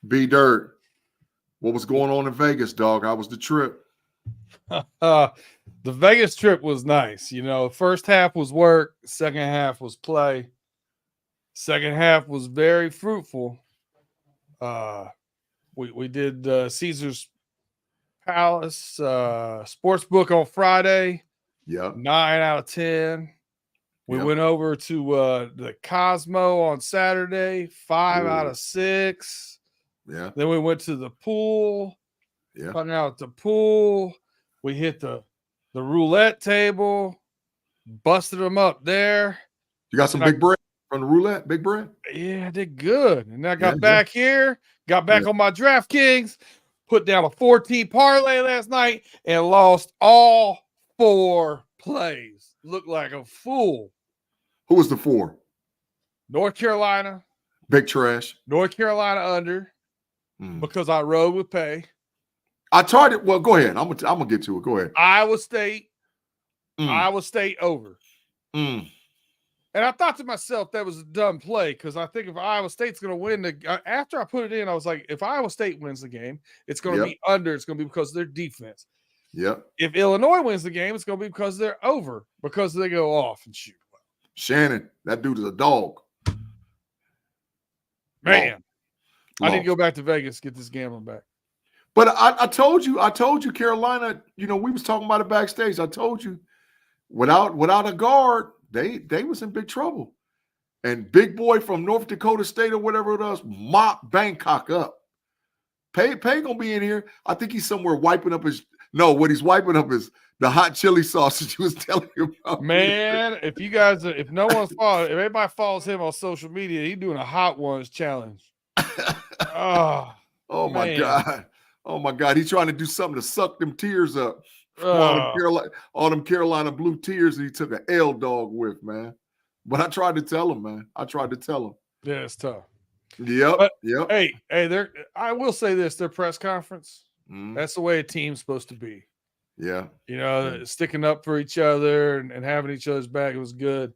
B Dirt, what was going on in Vegas, dog? How was the trip? The Vegas trip was nice. First half was work, second half was play. Second half was very fruitful. We did Caesar's Palace Sportsbook on Friday. Yeah. 9 out of 10. We went over to the Cosmo on Saturday. 5 out of 6. Yeah. Then we went to the pool. Yeah. Hung out at the pool. We hit the roulette table. Busted them up there. You got some big bread from the roulette? Big bread? Yeah, I did good. And then I got back here. Got back on my DraftKings. Put down a 14 parlay last night and lost all 4 plays. Looked like a fool. Who was the 4? North Carolina. Big trash. North Carolina under because I rode with pay. I tried it. Well, go ahead. I'm gonna get to it. Go ahead. Iowa State. Iowa State over. And I thought to myself that was a dumb play because I think if Iowa State's going to win after I put it in, I was like, if Iowa State wins the game, it's going to be under. It's going to be because of their defense. Yep. If Illinois wins the game, it's going to be because they're over because they go off and shoot. Shannon, that dude is a dog. Man, I need to go back to Vegas, get this gambling back. But I told you, Carolina, we was talking about it backstage. I told you, without a guard, they was in big trouble. And big boy from North Dakota State or whatever it was, mop Bangkok up. Pay gonna be in here. I think he's somewhere wiping up what he's wiping up is the hot chili sauce that you was telling me about. Man, if everybody follows him on social media, he's doing a hot ones challenge. Oh my God. Oh my God. He's trying to do something to suck them tears up. All them Carolina blue tears that he took an L dog with, man. But I tried to tell him, man. Yeah, it's tough. Yep. Hey, I will say this, their press conference, that's the way a team's supposed to be. Yeah. Sticking up for each other and having each other's back. It was good.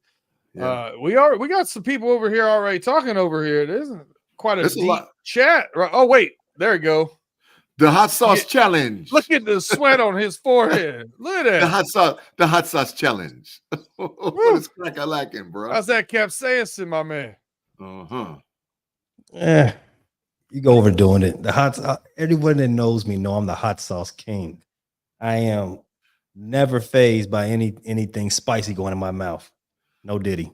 Yeah. We got some people over here already talking over here. It isn't quite a deep chat. Right? Oh, wait. There you go. The hot sauce challenge. Look at the sweat on his forehead. Look at that. The hot sauce challenge. What is crack-a-lacking, bro? How's that capsaicin, my man? You go overdoing it. Everyone that knows me know I'm the hot sauce king. I am never fazed by anything spicy going in my mouth. No Diddy.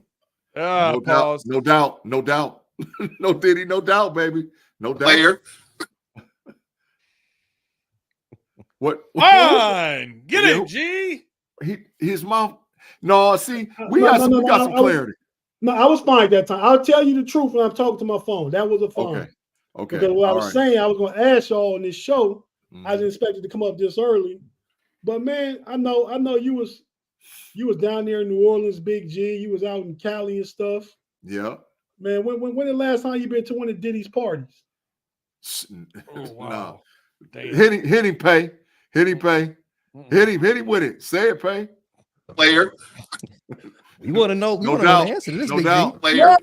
No doubt. No Diddy, no doubt, baby. No doubt. Player. What? Fine. Get it, G. His mouth. No, see, we got some clarity. I was fine that time. I'll tell you the truth when I'm talking to my phone. That was a phone. Okay. Because what I was saying, I was going to ask y'all on this show. I didn't expect it to come up this early. But man, I know you was down there in New Orleans, Big G. You was out in Cali and stuff. Yeah. Man, when the last time you been to one of Diddy's parties? Oh, wow. No. Hit him, pay. Hit him with it. Say it, pay. Player. You want to know? No doubt. The answer to this, no Big doubt. G? Player.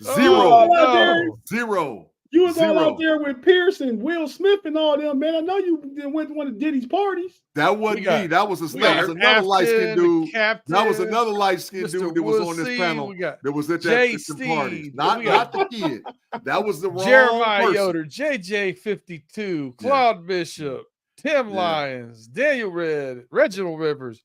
Zero. You was all out there with Pierce and Will Smith and all them, man. I know you went to one of Diddy's parties. That wasn't me. That was another light-skinned dude. That was another light-skinned dude that was on this panel. That was at that party. Not the kid. That was the wrong Jeremiah person. Yoder, JJ52, Claude Bishop, Tim Lyons, Daniel Red, Reginald Rivers,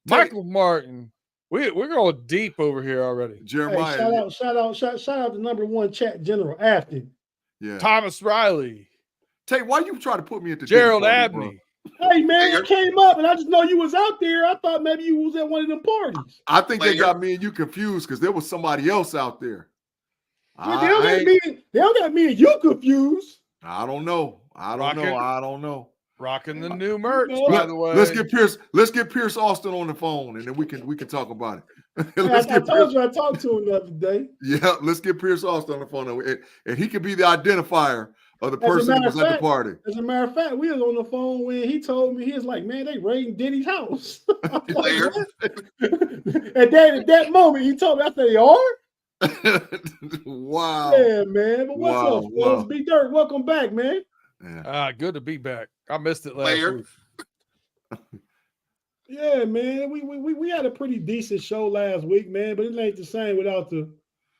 Michael Martin. We're going deep over here already. Jeremiah. Hey, shout out to #1 chat general Afton. Yeah. Thomas Riley. Tate, why you try to put me at the Gerald party, Abney. bro? Hey man, it came up and I just know you was out there. I thought maybe you was at one of them parties. I think they got me and you confused because there was somebody else out there. Yeah, they don't got me and you confused. I don't know. Rocking the new merch, by the way. Let's get Pierce Austin on the phone, and then we can talk about it. I told you I talked to him the other day. Yeah, let's get Pierce Austin on the phone, and he could be the identifier of the person who was at the party. As a matter of fact, we was on the phone when he told me, he was like, "Man, they raiding Diddy's house." Like, at that moment, he told me, I said, "They are." Wow. Yeah, man. But what's up, fellas? Wow. B Dirt, welcome back, man. Yeah. Good to be back. I missed it last week. Yeah, man. We had a pretty decent show last week, man, but it ain't the same without the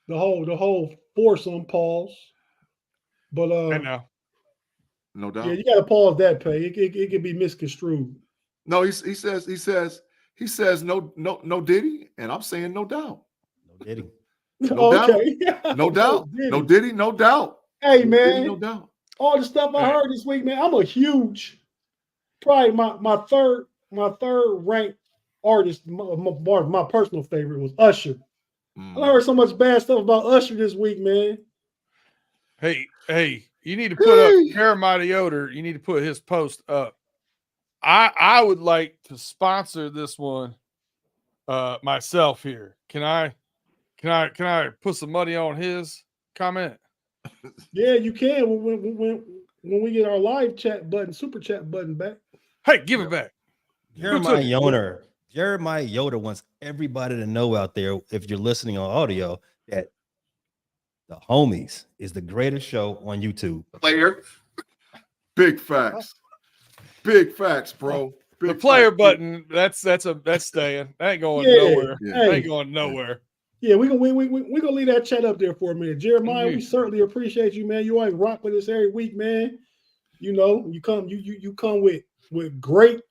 whole foursome pause. But I know. No doubt. yeah, you gotta pause that pay. It could be misconstrued. No, he says no Diddy, and I'm saying no doubt. No Diddy. No doubt. Okay. No doubt. No Diddy, no doubt. Hey, No man. Diddy, no doubt. All the stuff I heard this week, man. I'm a huge, probably my third ranked artist. My personal favorite was Usher. I heard so much bad stuff about Usher this week, man. Hey, you need to put up Jeremiah Yoder. You need to put his post up. I would like to sponsor this one myself here. Can I put some money on his comment? Yeah, you can when we get our live chat button, super chat button back. Hey, give it back. Jeremiah Yoder wants everybody to know out there, if you're listening on audio, that the Homies is the greatest show on YouTube. Player. Big facts. Big facts, bro. Big the player facts. button, that's staying. That ain't going nowhere. Yeah. That ain't going nowhere. Yeah, we're gonna leave that chat up there for a minute. Jeremiah, we certainly appreciate you, man. You always rock with us every week, man. You know, you come with great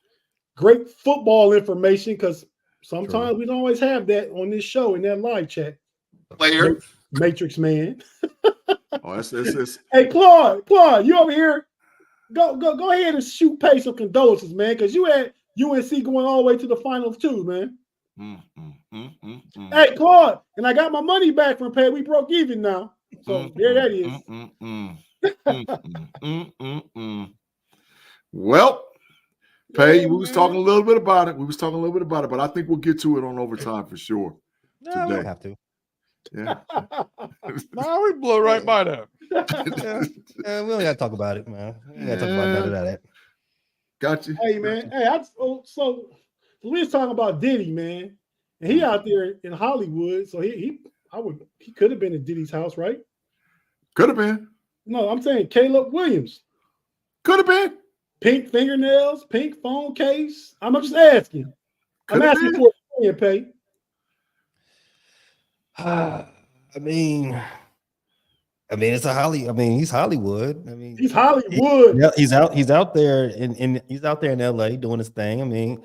football information, because sometimes we don't always have that on this show in that live chat. Player. Matrix man. Oh, that's Hey, Claude, you over here? Go ahead and pay some condolences, man, because you had UNC going all the way to the finals too, man. Hey, Claude, and I got my money back from pay. We broke even now. So there that is. Well, Pay, we was talking a little bit about it. But I think we'll get to it on overtime for sure. No, we don't have to. Yeah. No, we blow right by that. We don't got to talk about it, man. We don't got to talk about none of that. Got you. Hey, man. Hey, so we was talking about Diddy, man, and he out there in Hollywood. So he could have been at Diddy's house, right? Could have been. No, I'm saying Caleb Williams. Could have been. Pink fingernails, pink phone case. I'm just asking. I'm asking for a pay. I mean, it's he's Hollywood. I mean, he's Hollywood. He's out there in LA doing his thing. I mean,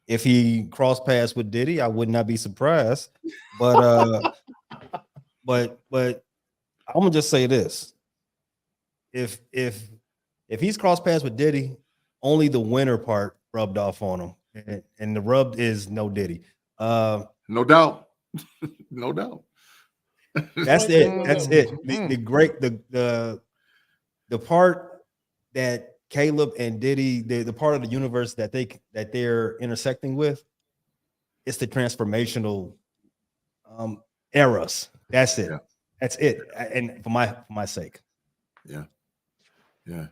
if he crossed paths with Diddy, I would not be surprised. But but I'm gonna just say this: if he's crossed paths with Diddy, only the winner part rubbed off on him, and the rub is no Diddy. No doubt. No doubt. That's it. That's it. The part that Caleb and Diddy, the part of the universe that they're intersecting with, it's the transformational eras. That's it. Yeah. That's it. And for my sake. Yeah. Yeah.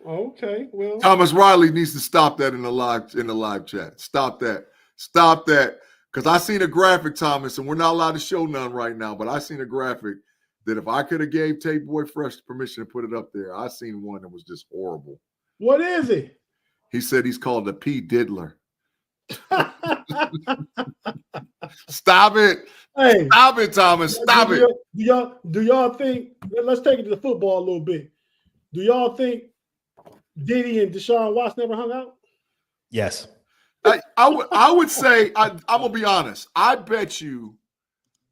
Okay. Well, Thomas Riley needs to stop that in the live chat. Stop that. Because I seen a graphic, Thomas, and we're not allowed to show none right now, but I seen a graphic that if I could have gave Tate Boy Fresh permission to put it up there, I seen one that was just horrible. What is it? He said he's called the P. Diddler. Stop it. Hey, stop it, Thomas. Stop it. Do y'all think, let's take it to the football a little bit. Do y'all think Diddy and Deshaun Watson never hung out? Yes. I would say, I'm going to be honest. I bet you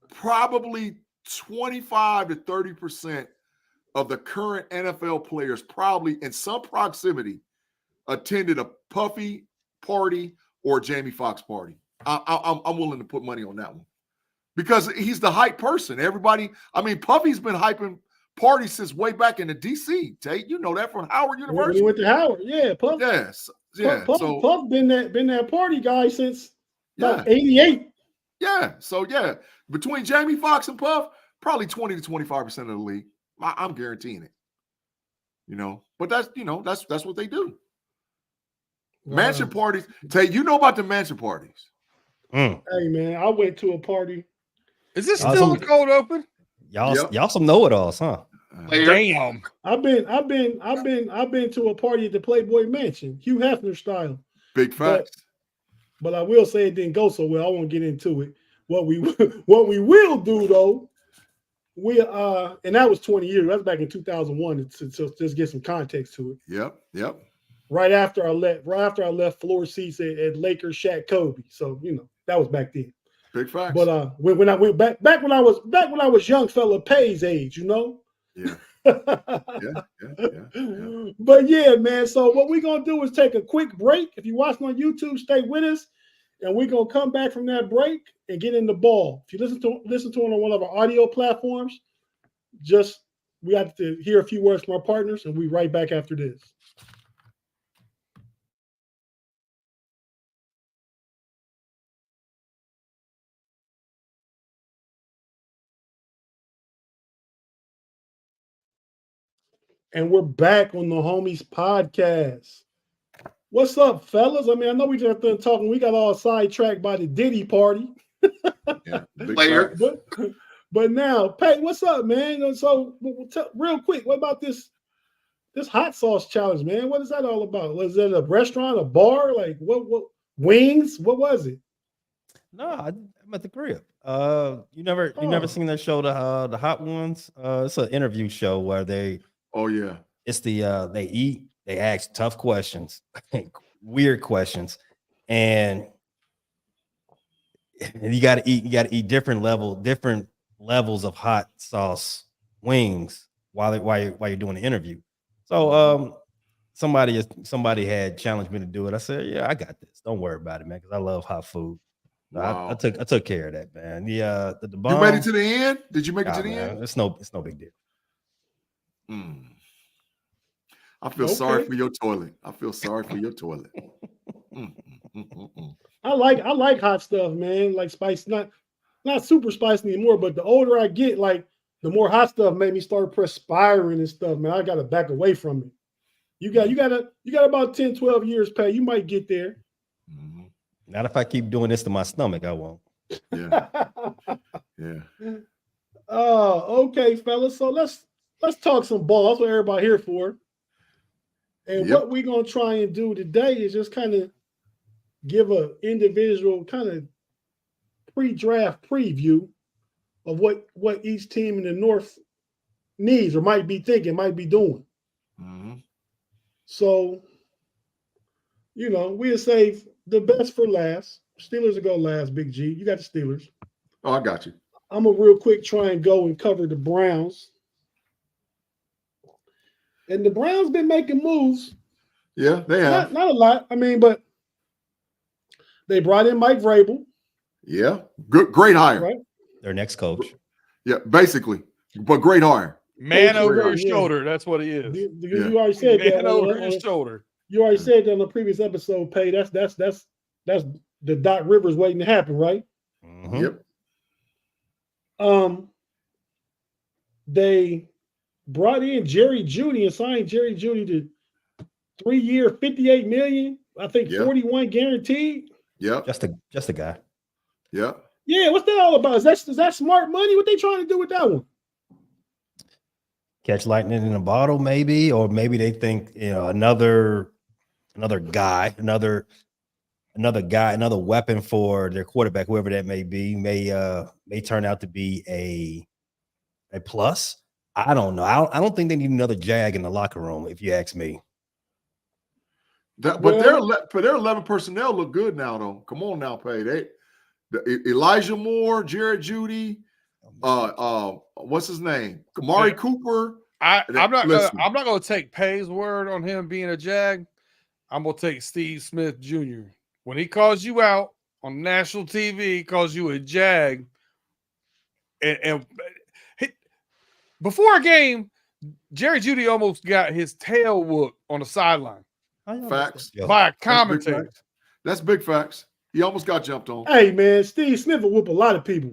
probably 25 to 30% of the current NFL players probably in some proximity attended a Puffy party or a Jamie Foxx party. I'm willing to put money on that one because he's the hype person. Everybody, I mean, Puffy's been hyping parties since way back in the DC. Tate, you know that from Howard University. When he went to Howard, yeah, Puff. Yes. Yeah, Puff been that party guy since about 88. Yeah, so yeah, between Jamie Foxx and Puff, probably 20 to 25% of the league. I'm guaranteeing it. You know, but that's what they do. Mansion parties. Tate, you know about the mansion parties. Hey man, I went to a party Is this still a cold open? Y'all some know-it-alls, huh? Damn. I've been to a party at the Playboy Mansion, Hugh Hefner style. Big facts. But I will say it didn't go so well. I won't get into it. What we will do though, and that was 20 years. That's back in 2001. To just get some context to it. Yep. Right after I left floor seats at Lakers, Shaq, Kobe. So that was back then. Big facts. But when I went back when I was young fella Pay's age, Yeah. Yeah. But yeah, man. So what we're gonna do is take a quick break. If you're watching on YouTube, stay with us, and we're gonna come back from that break and get in the ball. If you listen to it on one of our audio platforms, we have to hear a few words from our partners, and we right back after this. And we're back on the Homies Podcast. What's up, fellas? I mean, I know we just been talking. We got all sidetracked by the Diddy party. Yeah, player. But now, Pat, what's up, man? So, real quick, what about this hot sauce challenge, man? What is that all about? Was it a restaurant, a bar? Like what wings? What was it? No, I'm at the crib. You never seen that show, the Hot Ones? It's an interview show where they. Oh yeah. It's they ask tough questions, weird questions, and you gotta eat different levels of hot sauce wings while you're doing the interview. So somebody had challenged me to do it. I said, yeah, I got this. Don't worry about it, man, because I love hot food. Wow. I took care of that, man. The bomb, you made it to the end? Did you make it to the end? It's no big deal. I feel sorry for your toilet. I like hot stuff, man. Like spice, not super spicy anymore, but the older I get, like the more hot stuff made me start perspiring and stuff, man. I gotta back away from it. You got about 10, 12 years, Pat. You might get there. Not if I keep doing this to my stomach, I won't. Yeah. Oh, okay, fellas. So let's talk some ball. That's what everybody here for. And what we're gonna try and do today is just kind of give a individual kind of pre-draft preview of what each team in the North needs or might be thinking, might be doing. So, we'll save the best for last. Steelers will go last, Big G. You got the Steelers. Oh, I got you. I'm gonna real quick try and go and cover the Browns. And the Browns been making moves. Yeah, they have. Not a lot. I mean, but they brought in Mike Vrabel. Yeah, good, great hire. Right? Their next coach. Yeah, basically, but great hire. Man over his shoulder. That's what he is. You already said that. Man over his shoulder. You already said that on the previous episode, Pay. That's the Doc Rivers waiting to happen, right? Yep. They brought in Jerry Jeudy and signed Jerry Jeudy to 3-year, $58 million. I think 41 guaranteed. Yeah. Just a guy. Yeah. Yeah. What's that all about? Is that smart money? What they trying to do with that one? Catch lightning in a bottle, maybe, or maybe they think another guy, another weapon for their quarterback, whoever that may be, may turn out to be a plus. I don't know. I don't think they need another Jag in the locker room, if you ask me. But their 11 personnel look good now, though. Come on now, Pay. Elijah Moore, Jared Jeudy, what's his name? Amari Cooper. I'm not gonna take Pay's word on him being a Jag. I'm gonna take Steve Smith Jr. When he calls you out on national TV, calls you a Jag, and before a game, Jerry Jeudy almost got his tail whooped on the sideline. Facts. By a commentator. That's big facts. He almost got jumped on. Hey, man, Steve Smith will whoop a lot of people.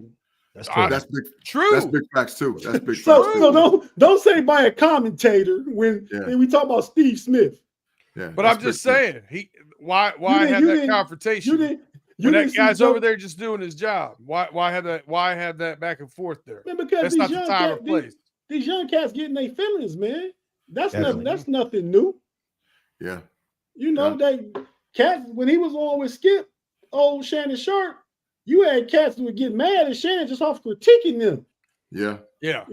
That's true. That's big. True. That's big facts too. That's big. So don't say by a commentator when we talk about Steve Smith. Yeah. But I'm just saying, why have that confrontation? When that guy's over there just doing his job, why have that? Why have that back and forth there? Man, because that's not the time or place. These young cats getting their feelings, man. That's nothing new. Yeah. You know, they cats when he was on with Skip, old Shannon Sharp, you had cats who would get mad at Shannon just off critiquing them. Yeah. Yeah.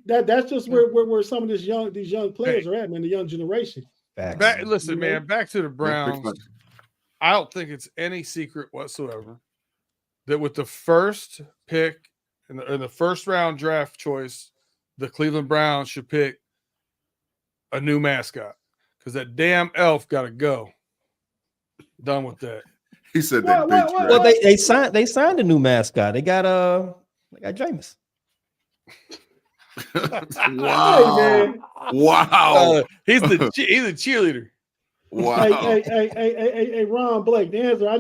That's just where some of these young players are at, man, the young generation. Listen, man, back to the Browns. I don't think it's any secret whatsoever that with the first pick in the first round draft choice, the Cleveland Browns should pick a new mascot because that damn elf got to go. Done with that. He said that. Well, they signed a new mascot. They got Jameis. Wow! Hey, wow! He's a cheerleader. Wow! Hey, Ron Blake. The answer I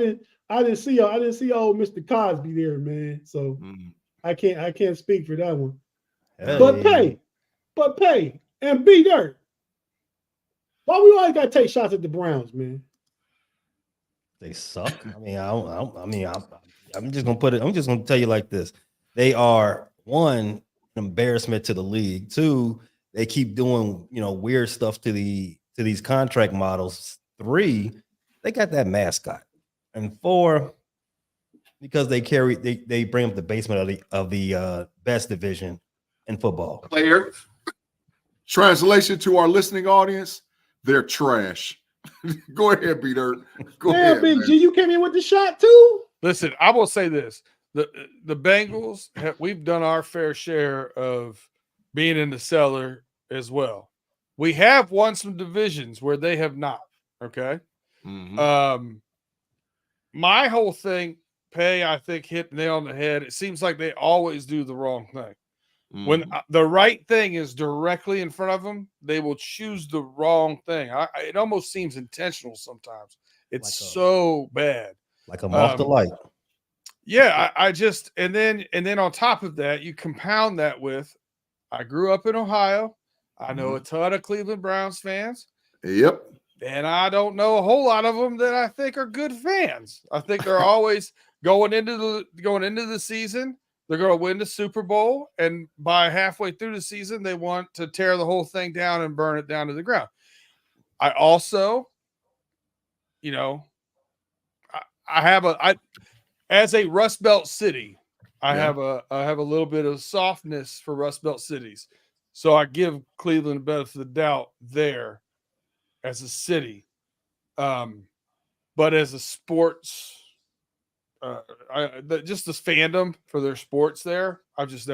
didn't see old Mr. Cosby there, man. So I can't speak for that one. Hey. But pay and be dirt. Why we always gotta take shots at the Browns, man? They suck. I mean, I'm just gonna put it. I'm just gonna tell you like this: they are one embarrassment to the league. Two, they keep doing weird stuff to these contract models. Three, they got that mascot, and four, because they bring up the basement of the best division in football. Player. Translation to our listening audience: they're trash. Go ahead, B-Dirt. Go ahead, Big man. G, you came in with the shot too. Listen, I will say this: the Bengals we've done our fair share of being in the cellar as well. We have won some divisions where they have not. Okay. Mm-hmm. My whole thing, I think hit the nail on the head. It seems like they always do the wrong thing. Mm-hmm. When the right thing is directly in front of them, they will choose the wrong thing. It almost seems intentional sometimes. It's so bad. Like I'm off the light. Yeah, I just and then on top of that, you compound that with I grew up in Ohio. I know a ton of Cleveland Browns fans. Yep. And I don't know a whole lot of them that I think are good fans. I think they're always going into the season. They're going to win the Super Bowl, and by halfway through the season, they want to tear the whole thing down and burn it down to the ground. I also, as a Rust Belt city, I have a little bit of softness for Rust Belt cities, so I give Cleveland the benefit of the doubt there as a city, but as a sports. Just this fandom for their sports there, I've just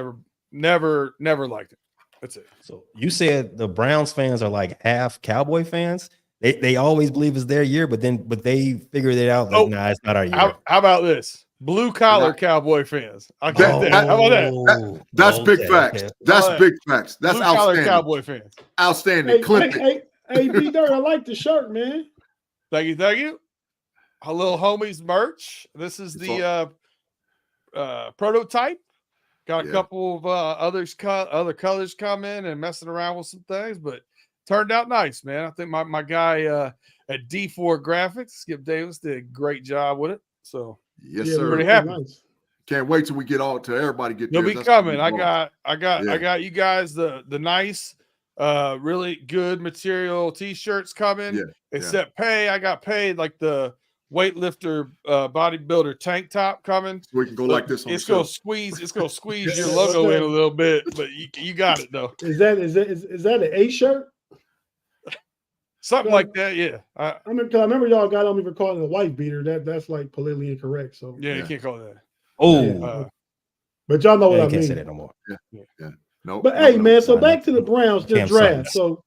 never liked it. That's it. So you said the Browns fans are like half Cowboy fans. They always believe it's their year, but they figured it out. Like, nah, it's not our year. How about this? Blue collar Cowboy fans. I'll get that. How about that? That's big facts. Okay. That's big facts. That's blue outstanding. Cowboy fans. Outstanding. Hey, B-Dirt, I like the shirt, man. Thank you. A little homies merch. This is the prototype. Got a couple of other colors come in and messing around with some things, but turned out nice, man. I think my guy at D4 Graphics, Skip Davis, did a great job with it. So yes, sir. Pretty happy. Nice. Can't wait till we get all to everybody get. They'll be coming. I got you guys the nice. Really good material t-shirts coming. Except I got paid like the weightlifter bodybuilder tank top coming. So we can go like this on it's gonna squeeze your logo in a little bit, but you got it though. Is that an A shirt? Something like that, yeah. I remember y'all got on me for calling it a wife beater. That's like politically incorrect. So you can't call it that. Oh, but y'all know what I mean. Can't say that no more. Yeah. No. But hey, man. So back to the Browns, just draft. So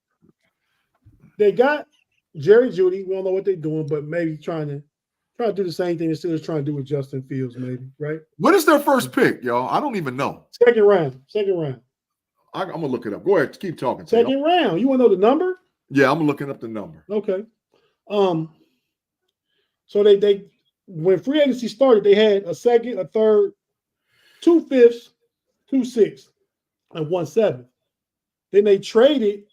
they got Jerry Jeudy. We don't know what they're doing, but maybe trying to do the same thing instead of trying to do with Justin Fields, maybe, right? What is their first pick, y'all? I don't even know. Second round. I'm gonna look it up. Go ahead, keep talking. Second round. You want to know the number? Yeah, I'm looking up the number. Okay. So they when free agency started, they had a second, a third, 2 5ths, 2 6ths, and 1 7th. Then they traded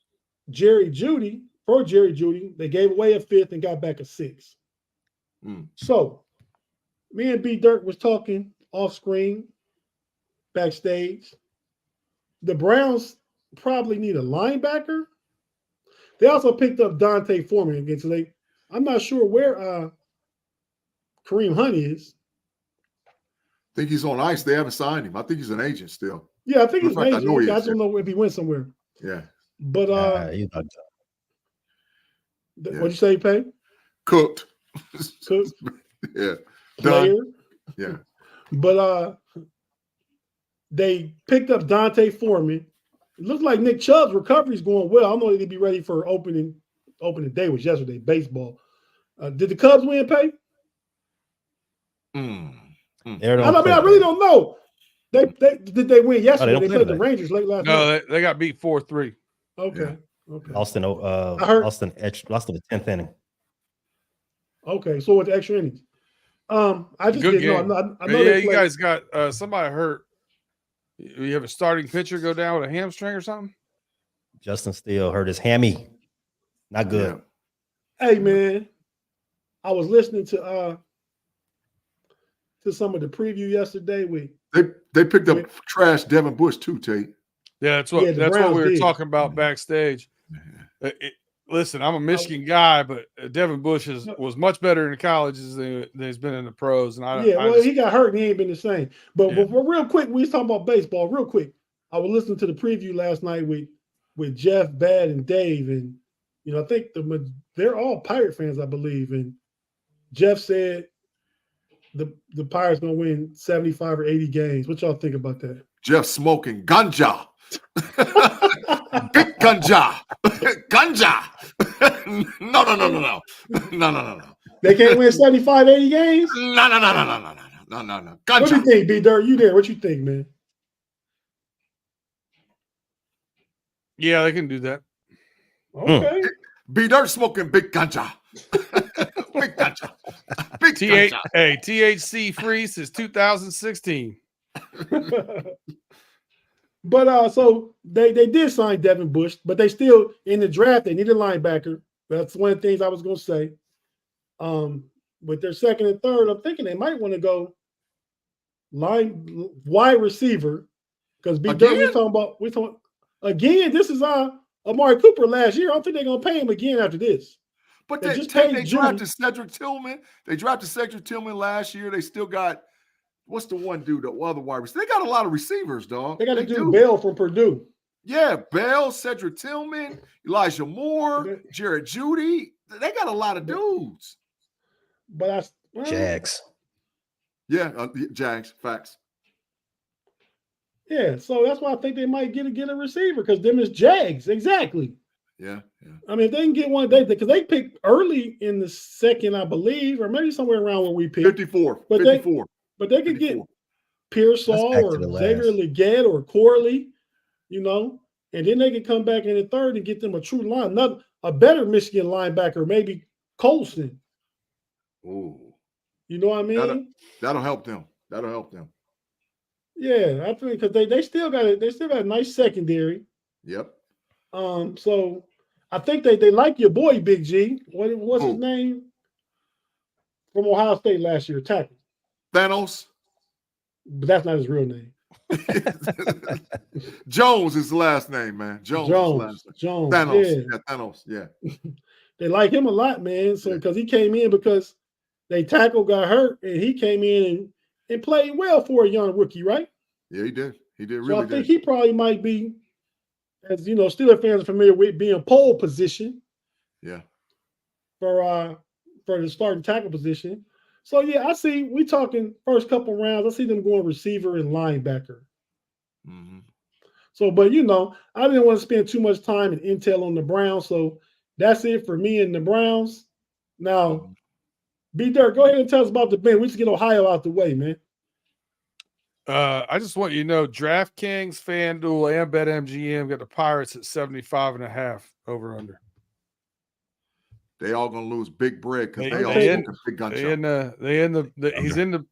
Jerry Jeudy for Jerry Jeudy. They gave away a 5th and got back a 6th. So me and B Dirt was talking off screen, backstage. The Browns probably need a linebacker. They also picked up Dante Foreman again. So I'm not sure where Kareem Hunt is. I think he's on ice. They haven't signed him. I think he's an agent still. Yeah, I think he's an agent. I know he I is. don't know if he went somewhere. Yeah. But you know, what'd you say, Pay? Cooked. Cooked. Yeah. Player. Done. Yeah. But they picked up Dante Foreman. It looks like Nick Chubb's recovery is going well. I know they'd be ready for opening day was yesterday, baseball. Did the Cubs win, Pay? I really don't know. Did they win yesterday? They played the Rangers late last night. No, they got beat 4-3. Okay. Yeah. Okay. Lost in the 10th inning. Okay, so with the extra innings. I just Good didn't game. know. I know Yeah, they you played. guys got somebody hurt. You have a starting pitcher go down with a hamstring or something? Justin Steele hurt his hammy. Not good. Yeah. Hey man, I was listening to some of the preview yesterday. They picked up trash Devin Bush too, Tate. Yeah, that's what we were talking about backstage. Listen, I'm a Michigan guy, but Devin Bush was much better in the colleges than he's been in the pros. And he got hurt and he ain't been the same. But real quick, we was talking about baseball. Real quick, I was listening to the preview last night with Jeff, Bad, and Dave, and I think they're all Pirate fans, I believe. And Jeff said the Pirates gonna win 75 or 80 games. What y'all think about that? Jeff smoking ganja. Big ganja. Ganja. No. They can't win 75, 80 games? No. Ganja. What do you think, B Dirt? You there? What you think, man? Yeah, they can do that. Okay. B Dirt smoking big ganja. Big ganja. Big ganja. Hey, THC free since 2016. But so they did sign Devin Bush, but they still in the draft they need a linebacker. That's one of the things I was going to say. With their second and third, I'm thinking they might want to go wide receiver because we talking again. This is Amari Cooper last year. I don't think they're going to pay him again after this. But they drafted Cedric Tillman. They drafted Cedric Tillman last year. They still got. What's the one dude, the other wide receiver? They got a lot of receivers, dog. They got to do Bell from Purdue. Yeah, Bell, Cedric Tillman, Elijah Moore, Jared Judy. They got a lot of dudes. But Jags. Yeah, Jags, facts. Yeah, so that's why I think they might get a receiver because them is Jags. Exactly. Yeah. I mean, if they can get one day, because they picked early in the second, I believe, or maybe somewhere around where we picked. 54. But they could get Pearsall or Xavier Leggett or Corley, and then they could come back in the third and get them a true line, not a better Michigan linebacker, maybe Colston. Ooh. You know what I mean? That'll help them. Yeah, I think because they still got a nice secondary. Yep. So I think they like your boy Big G. What's his name? From Ohio State last year, tackle. Thanos. But that's not his real name. Jones is the last name, man. Jones. Thanos. Yeah. Thanos. Yeah. They like him a lot, man. So because he came in because they tackle got hurt and he came in and played well for a young rookie, right? Yeah, he did. So I think he probably might be, as Steelers fans are familiar with, being pole position. Yeah. For the starting tackle position. So yeah, I see. We talking first couple rounds. I see them going receiver and linebacker. Mm-hmm. So, but I didn't want to spend too much time and intel on the Browns. So that's it for me and the Browns. Now, B Dirt, go ahead and tell us about the Bengals. We just get Ohio out the way, man. I just want you to know, DraftKings, FanDuel, and BetMGM got the Pirates at 75.5 over under. They all gonna lose big bread because they all big gunshot. He's in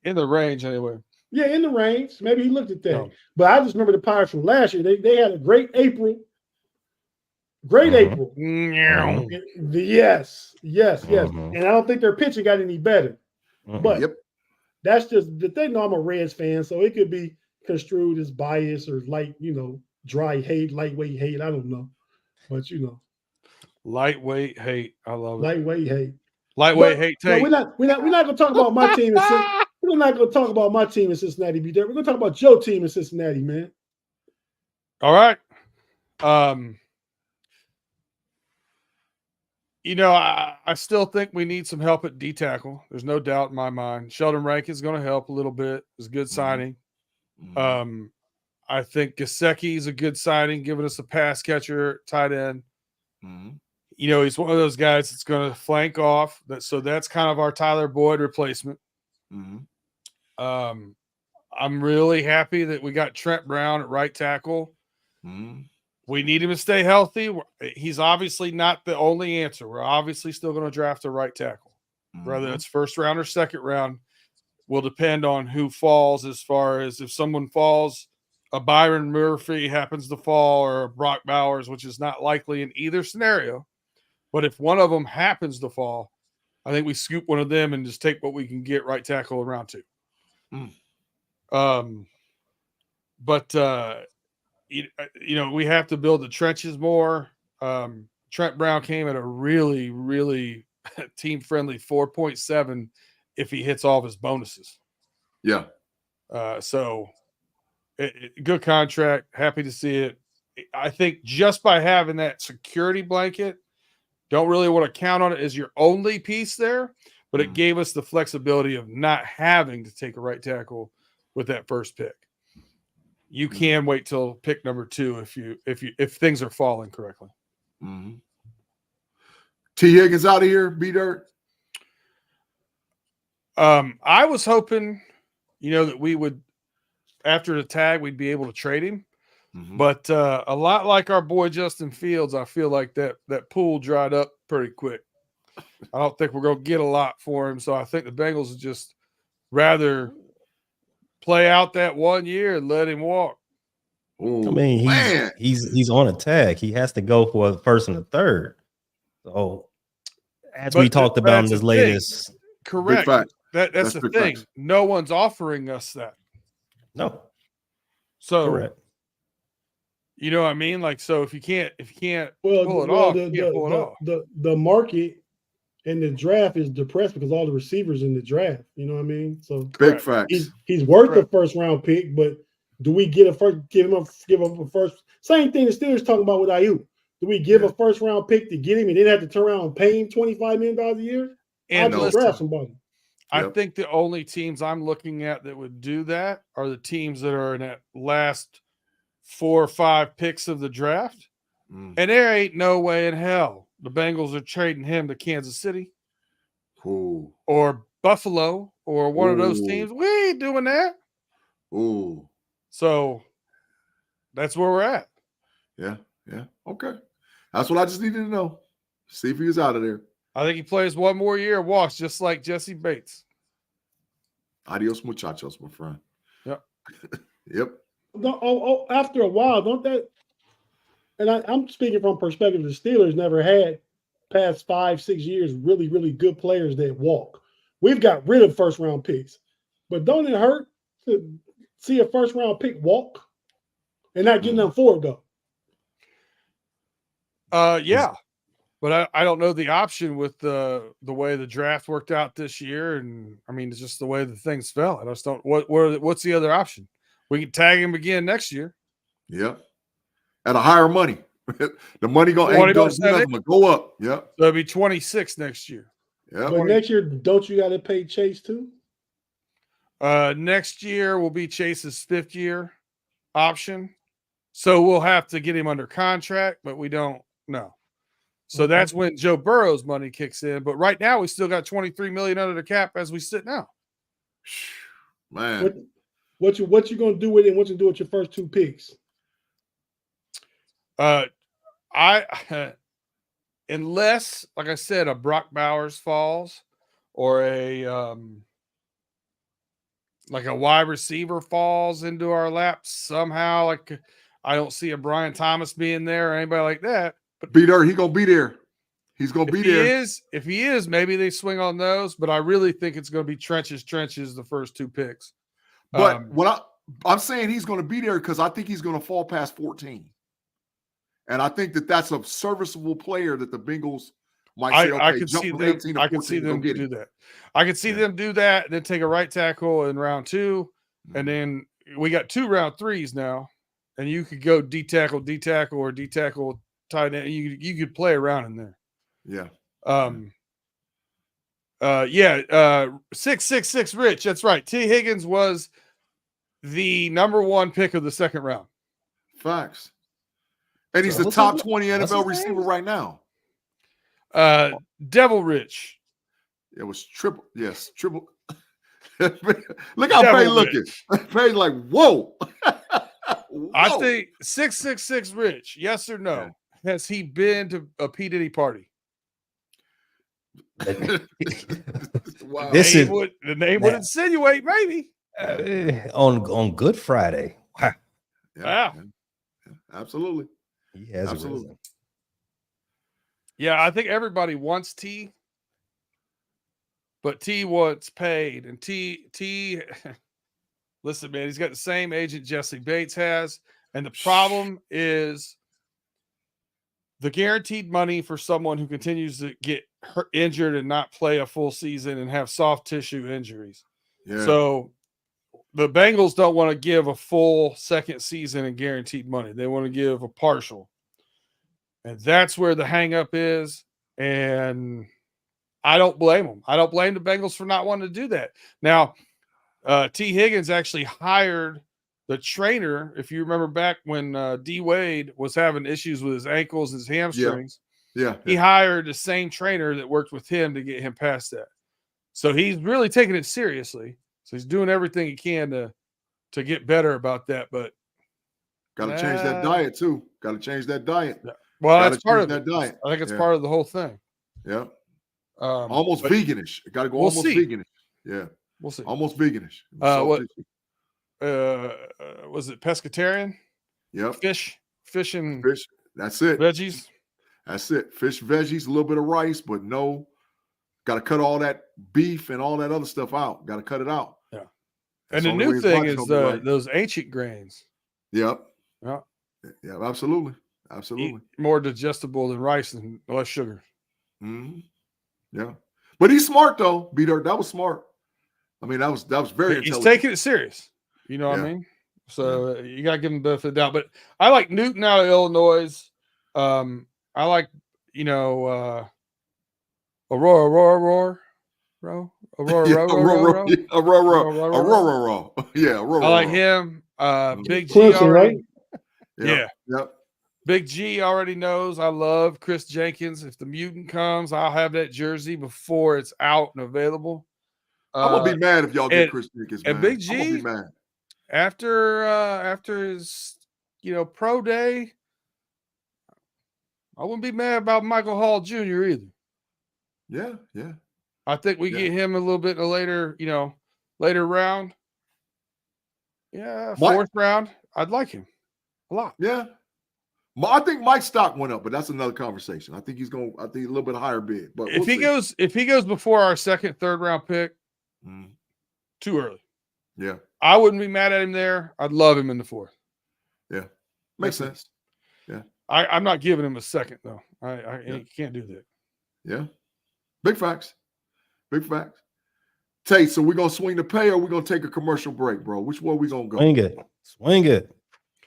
the range anyway. Yeah, in the range. Maybe he looked at that. No. But I just remember the Pirates from last year. They had a great April. April. Yes. And I don't think their pitching got any better. But that's just the thing. I'm a Reds fan, so it could be construed as bias or light, dry hate, lightweight hate. I don't know, but lightweight hate. I love it. Lightweight hate. Lightweight hate. No, we're not gonna talk about my team. We're not gonna talk about my team in Cincinnati. We're gonna talk about your team in Cincinnati, man. All right. I still think we need some help at D tackle. There's no doubt in my mind. Sheldon Rankin's going to help a little bit. It's a good signing. Mm-hmm. I think Gesicki is a good signing, giving us a pass catcher, tight end. Mm-hmm. He's one of those guys that's going to flank off. So that's kind of our Tyler Boyd replacement. Mm-hmm. I'm really happy that we got Trent Brown at right tackle. Mm-hmm. We need him to stay healthy. He's obviously not the only answer. We're obviously still going to draft a right tackle. Mm-hmm. Whether it's first round or second round will depend on who falls, as far as if someone falls, a Byron Murphy happens to fall, or a Brock Bowers, which is not likely in either scenario. But if one of them happens to fall, I think we scoop one of them and just take what we can get right tackle in round 2. We have to build the trenches more. Trent Brown came at a really, really team-friendly 4.7 if he hits all of his bonuses. Yeah. So good contract. Happy to see it. I think just by having that security blanket, don't really want to count on it as your only piece there, but it gave us the flexibility of not having to take a right tackle with that first pick. You can wait till pick number 2 if things are falling correctly. Mm-hmm. T. Higgins out of here, B-Dirt. I was hoping, that we would, after the tag, we'd be able to trade him. Mm-hmm. But a lot like our boy Justin Fields, I feel like that pool dried up pretty quick. I don't think we're going to get a lot for him. So I think the Bengals would just rather play out that 1 year and let him walk. Ooh, I mean, he's on a tag. He has to go for a first and a third. So as we talked about in this latest, correct. That's the thing. Fact. No one's offering us that. No. So correct. You know what I mean? Like, so if you can't pull it off, you can't pull it off. The market and the draft is depressed because all the receivers in the draft. You know what I mean? So big facts. He's worth a first round pick, but do we get a first? Give him a first. Same thing the Steelers talking about with Ayuk. Do we give a first round pick to get him and then have to turn around and pay him $25 million a year? And draft somebody. I think the only teams I'm looking at that would do that are the teams that are in that last 4 or 5 picks of the draft. And there ain't no way in hell the Bengals are trading him to Kansas City or Buffalo or one of those teams. We ain't doing that. Ooh. So that's where we're at. Yeah. Okay. That's what I just needed to know. See if he was out of there. I think he plays 1 more year, walks just like Jesse Bates. Adios, muchachos, my friend. Yep. Yep. After a while, don't that? And I'm speaking from perspective. The Steelers never had past 5-6 years really, really good players that walk. We've got rid of first round picks, but don't it hurt to see a first round pick walk and not getting them for it though? Yeah. But I don't know the option with the way the draft worked out this year, and I mean it's just the way the things fell. I just don't. What's the other option? We can tag him again next year. Yep, at a higher money. The money ain't gonna go up. Yep, so it'll be 26 next year. Yeah, but next year, don't you got to pay Chase too? Next year will be Chase's 5th year option, so we'll have to get him under contract, but we don't know. So that's when Joe Burrow's money kicks in. But right now, we still got $23 million under the cap as we sit now. Man, what you gonna do with it? And what you do with your first 2 picks? Unless, like I said, a Brock Bowers falls or a wide receiver falls into our laps somehow. Like I don't see a Brian Thomas being there or anybody like that. Be there. He gonna be there. He's going to be there. If he is, maybe they swing on those. But I really think it's going to be trenches the first 2 picks. But what I'm saying, he's going to be there because I think he's going to fall past 14. And I think that's a serviceable player that the Bengals might say, okay, I could jump see from them. 18 to 14, I could see them do that. I could see them do that, and then take a right tackle in round 2, and then we got 2 round 3s now, and you could go D tackle, or D tackle tight end. You could play around in there. Yeah. 666 Rich. That's right. T. Higgins was the number 1 pick of the 2nd round. Facts. And he's the top 20 NFL receiver right now. Devil Rich. It was triple. Yes, triple. Look how Pay looking. Pay's like, whoa. Whoa. I think 666 Rich. Yes or no? Yeah. Has he been to a P. Diddy party? Wow. The name would insinuate maybe on Good Friday. Wow. Yeah, absolutely. He has absolutely. Yeah, I think everybody wants T, but T wants paid, and T. Listen, man, he's got the same agent Jesse Bates has, and the problem is the guaranteed money for someone who continues to get injured and not play a full season and have soft tissue injuries. Yeah. So the Bengals don't want to give a full second season and guaranteed money. They want to give a partial. And that's where the hang up is. And I don't blame them. I don't blame the Bengals for not wanting to do that. Now, T. Higgins actually hired the trainer. If you remember back when D. Wade was having issues with his ankles and his hamstrings, he hired the same trainer that worked with him to get him past that. So he's really taking it seriously. So he's doing everything he can to get better about that. But got to change that diet too. Got to change that diet. Well, that's part of that diet. I think it's part of the whole thing. Yeah. Almost veganish. Got to go almost veganish. Yeah. We'll see. Almost veganish. Was it pescatarian? Yep. Fish. That's it. Veggies. That's it. Fish, veggies, a little bit of rice, but no. Got to cut all that beef and all that other stuff out. Got to cut it out. Yeah. And the new thing is those ancient grains. Yep. Yeah. Yeah. Absolutely. Absolutely. More digestible than rice and less sugar. Mm-hmm. Yeah. But he's smart though, B-Dirt. That was smart. I mean, that was very intelligent. He's taking it serious. You know what I mean? So you got to give him the benefit of the doubt. But I like Newton out of Illinois. I like, Aurora. Yeah, Aurora. I like him. Big G Clemson, already. Right? Yeah. Yep. Big G already knows I love Chris Jenkins. If the mutant comes, I'll have that jersey before it's out and available. I'm gonna be mad if y'all get Chris Jenkins. And Big G, I'm gonna be mad. After his pro day, I wouldn't be mad about Michael Hall Jr. either. Yeah. I think we get him a little bit in a later round. Yeah, fourth round. I'd like him a lot. Yeah. I think Mike's stock went up, but that's another conversation. I think a little bit higher bid. But if he goes before our second, third round pick, too early. Yeah. I wouldn't be mad at him there. I'd love him in the fourth. Yeah. Makes sense. Yeah. I'm not giving him a second though. I can't do that. Yeah. Big facts. Tate, so we're gonna swing the pay or we're gonna take a commercial break, bro? Which way we gonna go? Swing it.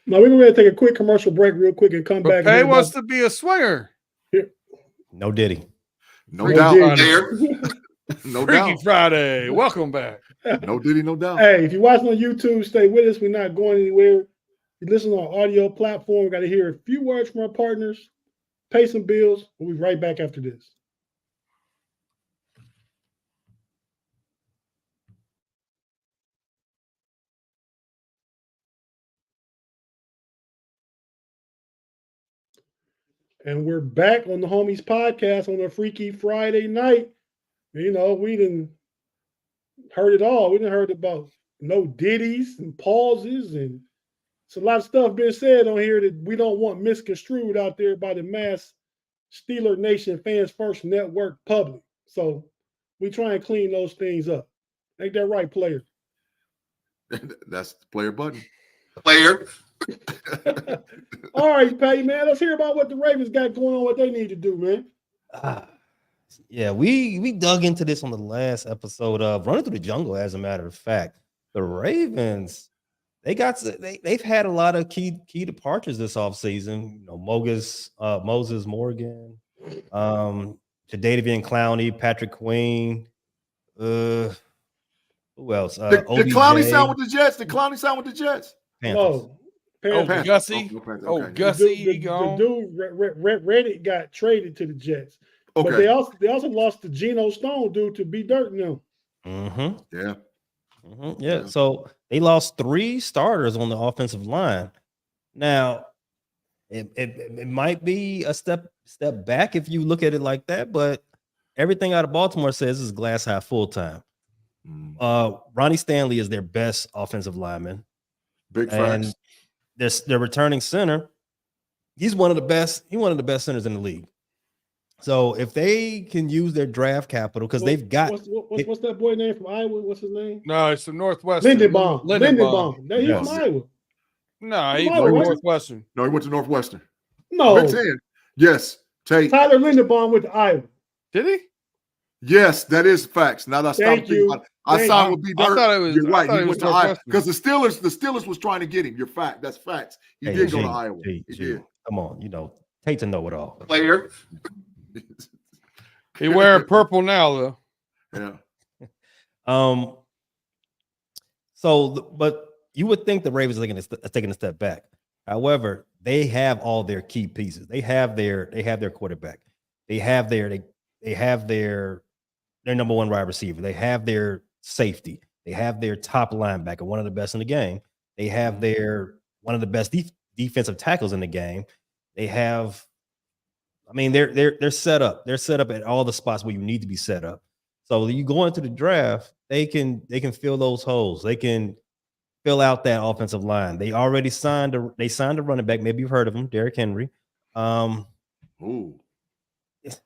No, we're going to take a quick commercial break real quick and come back. Pay wants to be a swinger. No Diddy. No doubt. No Freaky doubt. Friday. Welcome back. No Diddy, no doubt. Hey, if you're watching on YouTube, stay with us. We're not going anywhere. You listen on our audio platform. We got to hear a few words from our partners, pay some bills. We'll be right back after this. And we're back on the Homies podcast on a Freaky Friday night. We didn't heard it all. We didn't heard about no Diddies and pauses, and it's a lot of stuff being said on here that we don't want misconstrued out there by the mass Steeler Nation Fans First Network public. So we try and clean those things up. Ain't that right, player? That's the player button. Player. All right, Patty, man. Let's hear about what the Ravens got going on, what they need to do, man. Yeah, we dug into this on the last episode of Running Through the Jungle. As a matter of fact, the Ravens, they've had a lot of key departures this offseason. You know, Moses Morgan, Jadeveon Clowney, Patrick Queen. Who else? The Clowney sound with the Jets. The Clowney sound with the Jets. Panthers. Oh, Gussie. Okay. Gussie. The dude Reddit got traded to the Jets. Okay. But they also lost the Geno Stone dude to B Dirt now. Mm-hmm. Yeah. Mm-hmm. Yeah. So they lost 3 starters on the offensive line. Now, it might be a step back if you look at it like that, but everything out of Baltimore says is glass half full time. Ronnie Stanley is their best offensive lineman. Big facts. And their returning center, he's one of the best centers in the league. So if they can use their draft capital, because they've got what's that boy name from Iowa? What's his name? No, it's from Northwestern. Lindenbaum. He's Yes. from Iowa. No, he's Iowa, from right? Northwestern. No, he went to Northwestern. No. Big Ten. Yes. Tate. Tyler Lindenbaum went to Iowa. Did he? Yes, that is facts. Now that I stopped thinking about it. I signed with B Dirt. I thought it was. You're right. He Went to Iowa because the Steelers was trying to get him. You're fact. That's facts. He did go to Iowa. He did. Come on, Tate's a know-it-all. Player. He wearing purple now, Yeah. though. But you would think the Ravens are taking a step back. However, they have all their key pieces. They have their quarterback. They have their number one wide receiver. They have their safety. They have their top linebacker, one of the best in the game. They have one of the best defensive tackles in the game. They have, they're set up. They're set up at all the spots where you need to be set up. So you go into the draft, they can fill those holes. They can fill out that offensive line. They already signed a running back. Maybe you've heard of him, Derrick Henry. Ooh.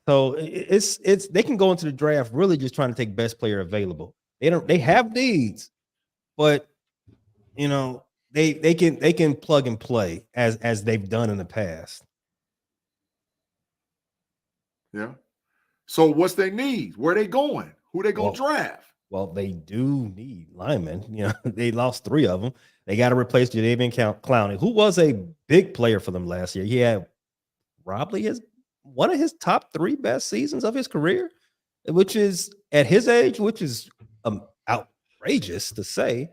So it's they can go into the draft really just trying to take best player available. They have needs, but they can plug and play as they've done in the past. Yeah. So what's their needs? Where they going? Who they gonna draft? Well, they do need linemen. They lost 3 of them. They got to replace Jadeveon Clowney, who was a big player for them last year. He had probably one of his top 3 best seasons of his career, which is at his age, which is outrageous to say,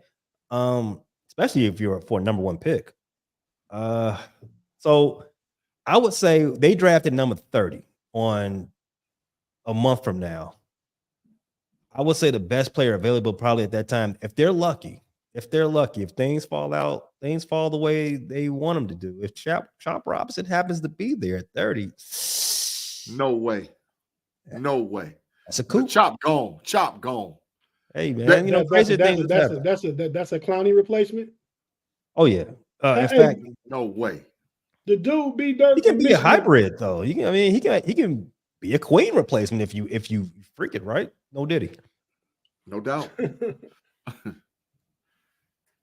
especially if you're for a number 1 pick. So I would say they drafted number 30 on a month from now. I would say the best player available probably at that time, if they're lucky, if things fall the way they want them to do. If Chop Robinson happens to be there at 30, no way. That's a coup. Chop gone. Hey man, crazy things. That's a Clowney replacement. Oh yeah. In fact, no way. The dude B Dirt. He can be a hybrid though. He can be a Queen replacement if you freak it right. No Diddy. No doubt.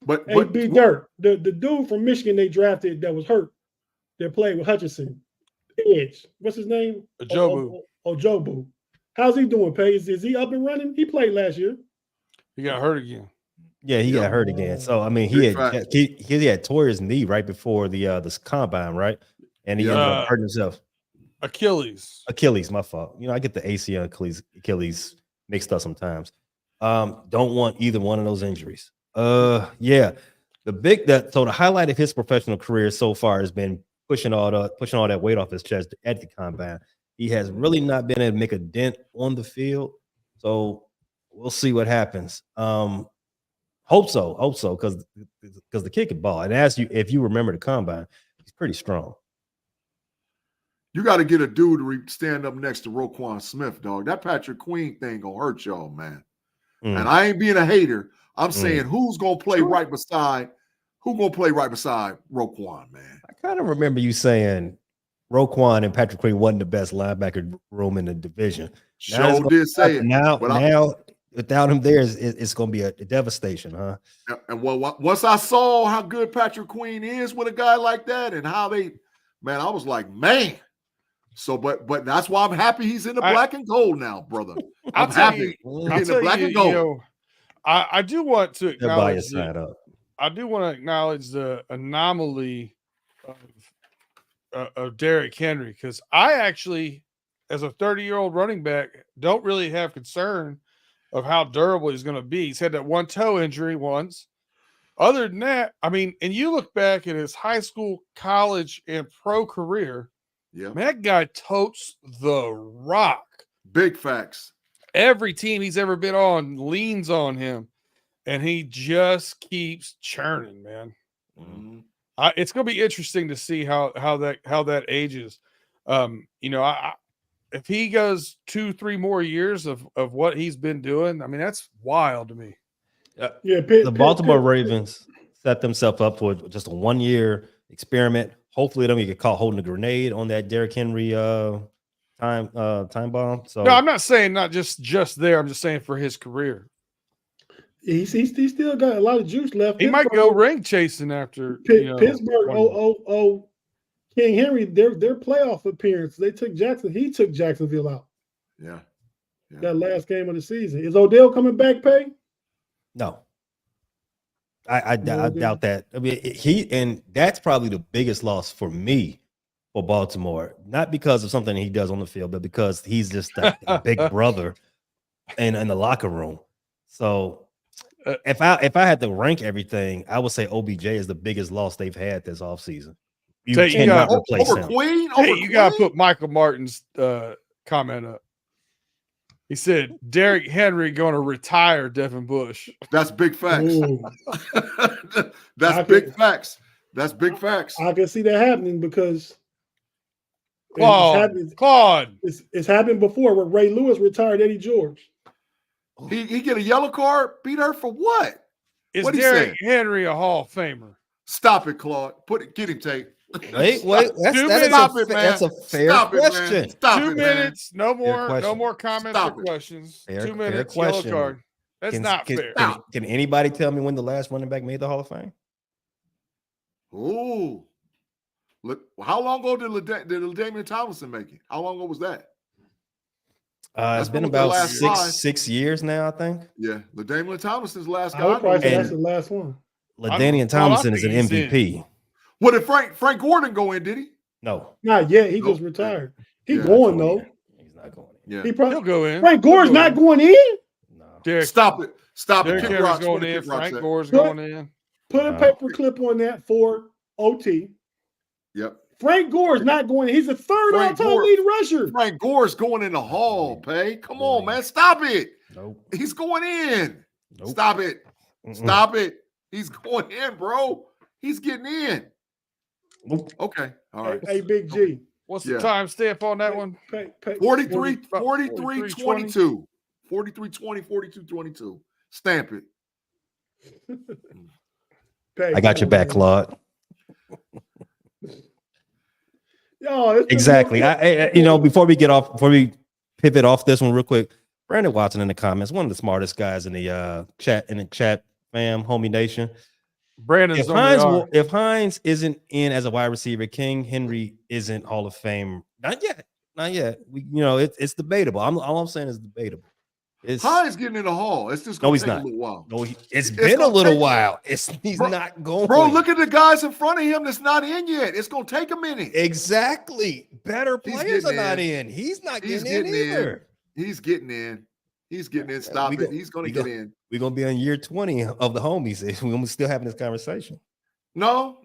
But B Dirt, the dude from Michigan they drafted that was hurt, that played with Hutchinson. Edge. What's his name? Ojobu. How's he doing, Paige? Is he up and running? He played last year. He got hurt again. Yeah, he got hurt again. So he had tore his knee right before the combine, right? And he ended up hurting himself. Achilles, my fault. I get the ACL Achilles mixed up sometimes. Don't want either one of those injuries. Yeah. The highlight of his professional career so far has been pushing all that weight off his chest at the combine. He has really not been able to make a dent on the field. So we'll see what happens. Hope so, because the kid can ball. And if you remember the combine, he's pretty strong. You got to get a dude to stand up next to Roquan Smith, dog. That Patrick Queen thing gonna hurt y'all, man. And I ain't being a hater. I'm saying who's gonna play right beside Roquan, man. I kind of remember you saying Roquan and Patrick Queen wasn't the best linebacker room in the division. Show did say it. Now without him there, it's going to be a devastation, huh? And once I saw how good Patrick Queen is with a guy like that, and how I was like, man. So, but that's why I'm happy he's in the black and gold now, brother. I'm happy in the black and gold. You know, I do want to acknowledge the anomaly of Derrick Henry, because I actually, as a 30-year-old running back, don't really have concern of how durable he's going to be. He's had that one toe injury once. Other than that, I mean, and you look back at his high school, college, and pro career, man, that guy totes the rock. Big facts. Every team he's ever been on leans on him, and he just keeps churning, man. Mm-hmm. It's going to be interesting to see how that ages. You know, if he goes 2-3 more years of what he's been doing, I mean, that's wild to me. The Baltimore Ravens set themselves up for just a 1-year experiment. Hopefully, they don't get caught holding a grenade on that Derrick Henry time bomb. So no, I'm not saying not just there. I'm just saying for his career. He's still got a lot of juice left. He might go ring chasing after Pittsburgh. King Henry, their playoff appearance. He took Jacksonville out. Yeah. That last game of the season. Is Odell coming back, Pay? No. I doubt that. I mean, and that's probably the biggest loss for me for Baltimore, not because of something he does on the field, but because he's just a big brother in the locker room. So if I had to rank everything, I would say OBJ is the biggest loss they've had this offseason. You cannot replace him. You got to put Michael Martin's comment up. He said, Derrick Henry going to retire Devin Bush. That's big facts. That's big facts. That's big facts. I can see that happening because Claude. It's happened before where Ray Lewis retired Eddie George. He get a yellow card? Beat her for what? Is Derrick Henry a Hall of Famer? Stop it, Claude. Get him, Tate. Wait. That's a fair question. Stop 2 minutes. No more comments or questions. 2 minutes. Yellow card. That's not fair. Can anybody tell me when the last running back made the Hall of Fame? Ooh. Look, how long ago did LaDainian Tomlinson make it? How long ago was that? It's been about six years now, I think. Yeah, LaDainian Tomlinson's last guy. I would probably say that's the last one. LaDainian Tomlinson is an MVP. What did Frank Gordon go in? Did he? No, not yet. He just retired. He's going though. He's not going in. Yeah, he'll go in. Frank Gore's not going in. No, stop it. Derrick Henry's going in. Frank Gore's going in. Put a paper clip on that for OT. Yep. Frank Gore's not going in. He's the third all-time lead rusher. Frank Gore's going in the Hall, Pay. Come on, man. Stop it. Nope. He's going in. Nope. Stop it. Stop it. He's going in, bro. He's getting in. Okay. All right. Hey, Big G. What's the time stamp on that one? 43-22. 43-20, 42-22. Stamp it. I got your back, Claude. Exactly. Before we pivot off this one real quick, Brandon Watson in the comments, one of the smartest guys in the chat fam, homie nation. Brandon's if Hines isn't in as a wide receiver, King Henry isn't Hall of Fame. Not yet. It's debatable. All I'm saying is debatable. Hines getting in the Hall. It's just going to take a little while. No, it's been a little while. He's not going. Bro, look at the guys in front of him that's not in yet. It's going to take a minute. Exactly. Better players are not in. He's not getting in either. He's getting in. He's getting in. Stop it. He's going to get in. We're going to be on year 20 of the homies. We're going to still having this conversation. No.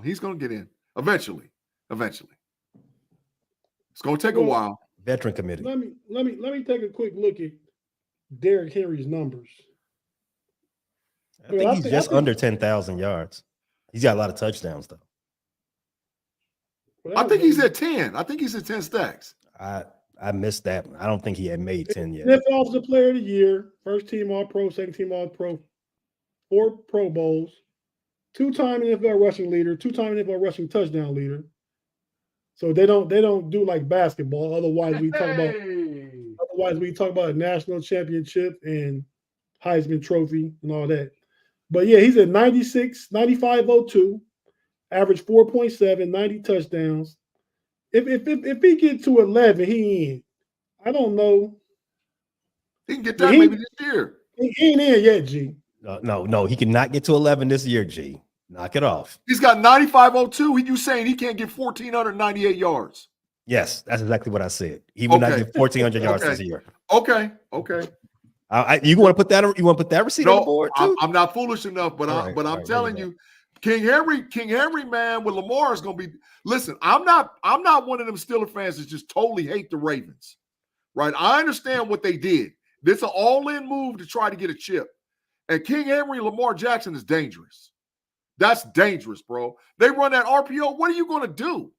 He's going to get in eventually. It's going to take a while. Veteran committee. Let me take a quick look at Derrick Henry's numbers. I think he's just under 10,000 yards. He's got a lot of touchdowns though. I think he's at 10. I think he's at 10 stacks. I missed that. I don't think he had made 10 yet. NFL Offensive Player of the Year, first team All-Pro, second team All-Pro, 4 Pro Bowls, 2-time NFL rushing leader, 2-time NFL rushing touchdown leader. So they don't do like basketball. Otherwise, we talk about a national championship and Heisman Trophy and all that. But yeah, he's at 95.02, average 4.7, 90 touchdowns. If he get to 11, he in. I don't know. He can get that maybe this year. He ain't in yet, G. No, he cannot get to 11 this year, G. Knock it off. He's got 95.02. You saying he can't get 1,498 yards? Yes, that's exactly what I said. He will not get 1,400 yards this year. Okay. You want to put that? You want to put that receipt on the board too? I'm not foolish enough, but I'm telling you, King Henry, man, with Lamar is going to be. Listen, I'm not one of them Steelers fans that just totally hate the Ravens, right? I understand what they did. This is an all-in move to try to get a chip, and King Henry, Lamar Jackson is dangerous. That's dangerous, bro. They run that RPO. What are you going to do?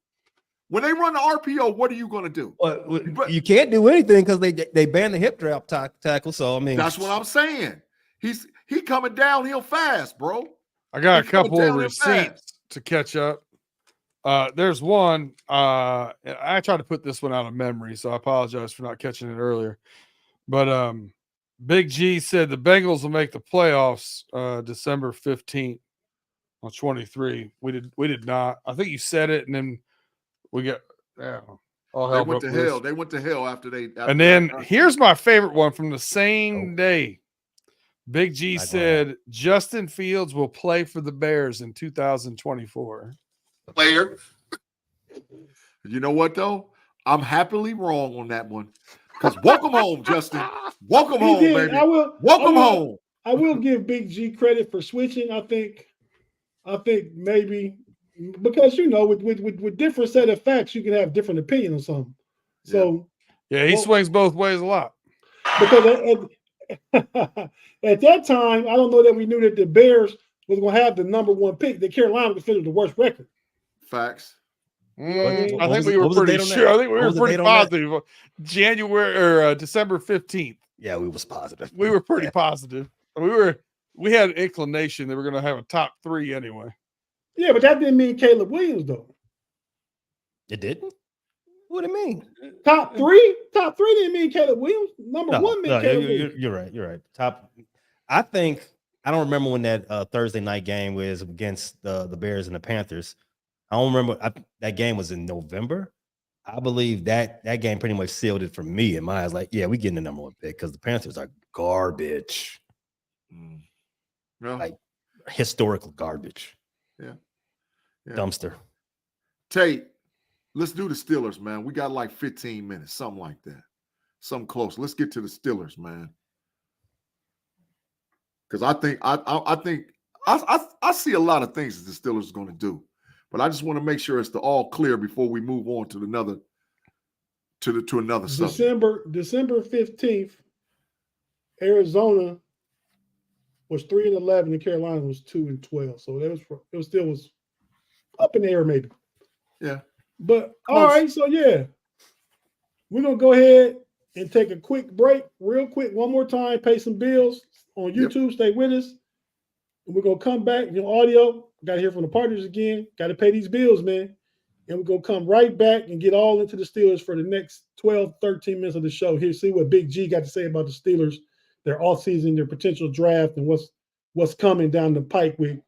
When they run the RPO, what are you going to do? Well, you can't do anything because they banned the hip drop tackle. So I mean, that's what I'm saying. He coming downhill fast, bro. I got a couple of receipts to catch up. There's one. I tried to put this one out of memory, so I apologize for not catching it earlier. But Big G said the Bengals will make the playoffs December 15th on 23. We did not. I think you said it, and then we got they went to hell. They went to hell after they. And then here's my favorite one from the same day. Big G said Justin Fields will play for the Bears in 2024. Player. You know what though? I'm happily wrong on that one. Because welcome home, Justin. Welcome home, baby. Welcome home. I will give Big G credit for switching. I think maybe because with different set of facts, you can have different opinion on something. So he swings both ways a lot. Because at that time, I don't know that we knew that the Bears was going to have the number one pick. That Carolina was finished the worst record. Facts. I think we were pretty sure. I think we were pretty positive. January or December 15th. Yeah, we was positive. We were pretty positive. We had an inclination that we're going to have a top 3 anyway. Yeah, but that didn't mean Caleb Williams though. It didn't. What do you mean? Top 3 didn't mean Caleb Williams. Number 1 meant Caleb Williams. You're right. Top. I think I don't remember when that Thursday night game was against the Bears and the Panthers. I don't remember. That game was in November. I believe that game pretty much sealed it for me in my eyes. Like, yeah, we getting the number 1 pick because the Panthers are garbage. Like historical garbage. Yeah. Dumpster. Tate, let's do the Steelers, man. We got like 15 minutes, something like that. Something close. Let's get to the Steelers, man. Because I think I see a lot of things that the Steelers are going to do. But I just want to make sure it's all clear before we move on to another subject. December 15th, Arizona was 3-11 and Carolina was 2-12. So it still up in the air maybe. Yeah. But all right, so yeah. We're gonna go ahead and take a quick break, real quick, one more time, pay some bills on YouTube. Yep. Stay with us. And we're gonna come back, audio. Got to hear from the partners again. Got to pay these bills, man. And we're going to come right back and get all into the Steelers for the next 12, 13 minutes of the show. Here, see what Big G got to say about the Steelers, their offseason, their potential draft, and what's coming down the pike with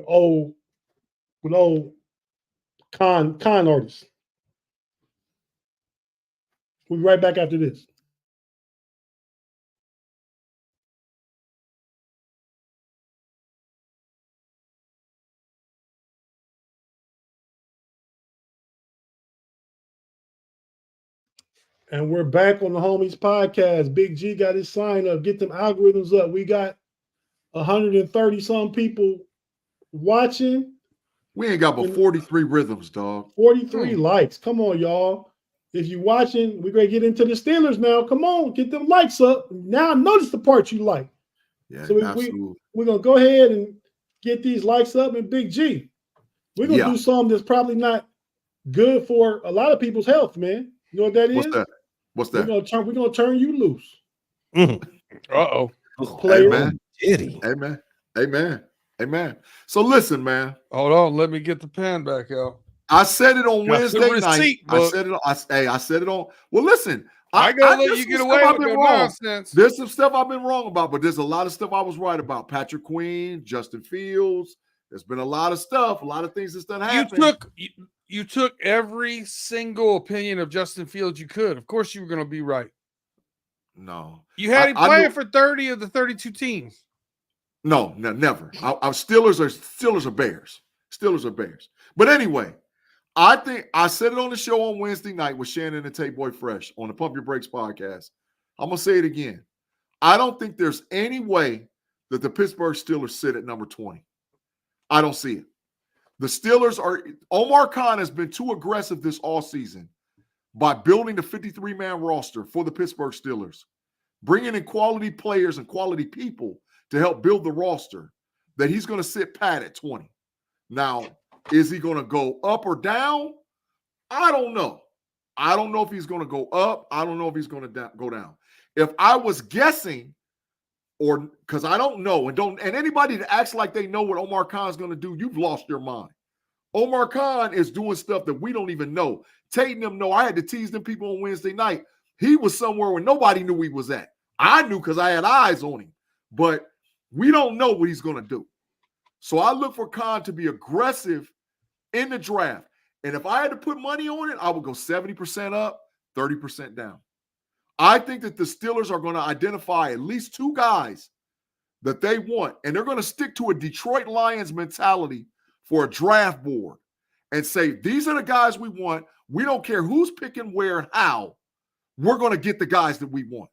old con artists. We'll be right back after this. And we're back on the Homies Podcast. Big G got his sign up. Get them algorithms up. We got 130 some people watching. We ain't got but 43 rhythms, dog. 43 likes. Come on, y'all. If you're watching, we're going to get into the Steelers now. Come on, get them likes up. Now notice the part you like. Yeah, so we're going to go ahead and get these likes up. And Big G, we're going to do something that's probably not good for a lot of people's health, man. You know what that is? What's that? We're gonna turn you loose. Uh-oh. Player. Amen. So listen, man. Hold on. Let me get the pen back out. I said it on Got the Wednesday night. receipt I book. said it. I said it on. Well, listen. I gotta let there's you some get stuff away I've with been no wrong. nonsense. There's some stuff I've been wrong about, but there's a lot of stuff I was right about. Patrick Queen, Justin Fields. There's been a lot of stuff, a lot of things that's done happen. You took every single opinion of Justin Fields you could. Of course, you were going to be right. No, you had him playing for 30 of the 32 teams. No, never. Our Steelers are Bears. Steelers are Bears. But anyway, I think I said it on the show on Wednesday night with Shannon and Tate Boy Fresh on the Pump Your Brakes podcast. I'm gonna say it again. I don't think there's any way that the Pittsburgh Steelers sit at number 20. I don't see it. The Steelers are – Omar Khan has been too aggressive this offseason by building the 53-man roster for the Pittsburgh Steelers, bringing in quality players and quality people to help build the roster, that he's going to sit pat at 20. Now, is he going to go up or down? I don't know. I don't know if he's going to go up. I don't know if he's going to go down. If I was guessing – or because I don't know, and anybody that acts like they know what Omar Khan's going to do, you've lost your mind. Omar Khan is doing stuff that we don't even know. Tate and them know. I had to tease them people on Wednesday night. He was somewhere where nobody knew he was at. I knew because I had eyes on him, but we don't know what he's going to do. So I look for Khan to be aggressive in the draft. And if I had to put money on it, I would go 70% up, 30% down. I think that the Steelers are going to identify at least two guys that they want, and they're going to stick to a Detroit Lions mentality for a draft board and say, these are the guys we want. We don't care who's picking where and how. We're going to get the guys that we want.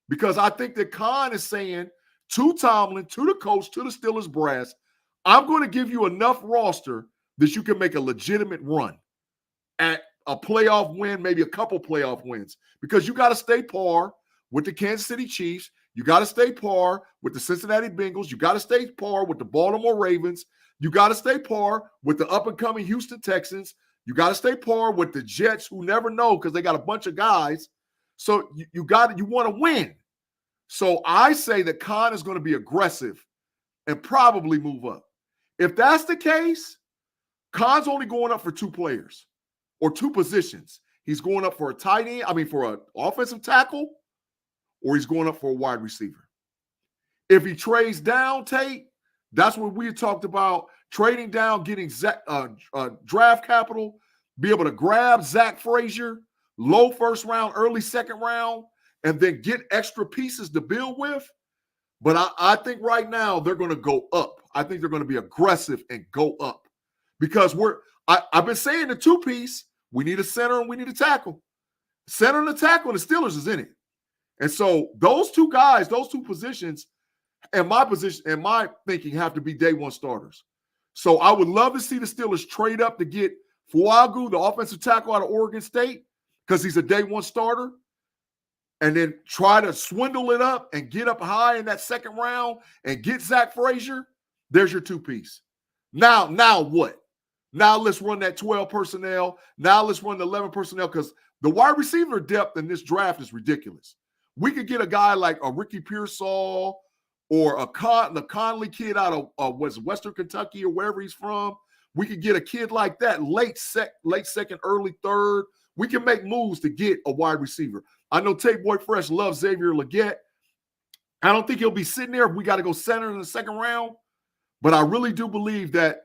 Because I think that Khan is saying to Tomlin, to the coach, to the Steelers brass, I'm going to give you enough roster that you can make a legitimate run at a playoff win, maybe a couple playoff wins, because you got to stay par with the Kansas City Chiefs. You got to stay par with the Cincinnati Bengals. You got to stay par with the Baltimore Ravens. You got to stay par with the up-and-coming Houston Texans. You got to stay par with the Jets, who never know because they got a bunch of guys. So you want to win. So I say that Khan is going to be aggressive and probably move up. If that's the case, Khan's only going up for two players. Or two positions. He's going up for a tight end, for an offensive tackle, or he's going up for a wide receiver. If he trades down, Tate, that's what we talked about, trading down, getting draft capital, be able to grab Zach Frazier, low first round, early second round, and then get extra pieces to build with. But I think right now they're going to go up. I think they're going to be aggressive and go up. Because I've been saying the two-piece, we need a center and we need a tackle. Center and a tackle, the Steelers is in it. And so those two guys, those two positions, and my position and my thinking have to be day one starters. So I would love to see the Steelers trade up to get Fuagu, the offensive tackle out of Oregon State, because he's a day one starter, and then try to swindle it up and get up high in that second round and get Zach Frazier. There's your two-piece. Now what? Now let's run that 12 personnel. Now let's run the 11 personnel, because the wide receiver depth in this draft is ridiculous. We could get a guy like a Ricky Pearsall or the Conley kid out of Western Kentucky or wherever he's from. We could get a kid like that, late second, early third. We can make moves to get a wide receiver. I know Tate Boy Fresh loves Xavier Legette. I don't think he'll be sitting there if we got to go center in the second round, but I really do believe that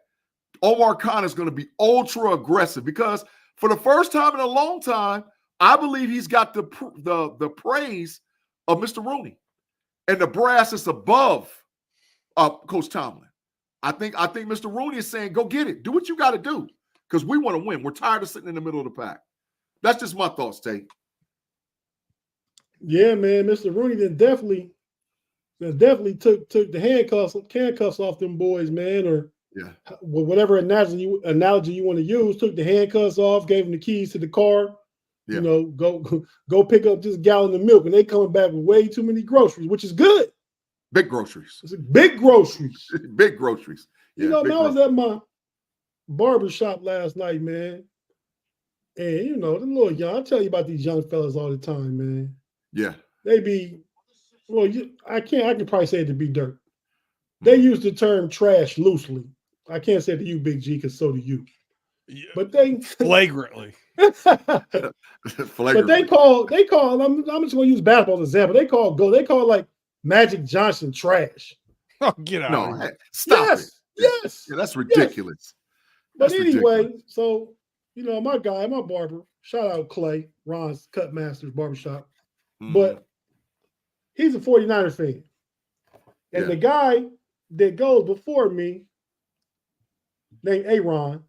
Omar Khan is going to be ultra aggressive, because for the first time in a long time, I believe he's got the praise of Mr. Rooney and the brass is above Coach Tomlin. I think Mr. Rooney is saying, go get it. Do what you got to do, because we want to win. We're tired of sitting in the middle of the pack. That's just my thoughts, Tate. Yeah, man. Mr. Rooney definitely took the handcuffs off them boys, man, or yeah, whatever analogy you want to use. Took the handcuffs off, gave them the keys to the car. Yeah. Go pick up this gallon of milk, and they coming back with way too many groceries, which is good. Big groceries. It's big groceries. Big groceries. Yeah, I was at my barber shop last night, man. And the little young, I tell you about these young fellas all the time, man. Yeah. They be, I can probably say it to be dirt. They use the term trash loosely. I can't say it to you, Big G, because so do you. but they flagrantly. But they call. I'm just going to use basketball as an example. They call like Magic Johnson trash. Oh, get out! No, of here. stop it. Yes, yeah, that's ridiculous. Yes. But that's anyway, ridiculous. so my guy, my barber, shout out Clay, Ron's Cut Masters Barbershop. Mm-hmm. But he's a 49ers fan. And the guy that goes before me, named Aaron,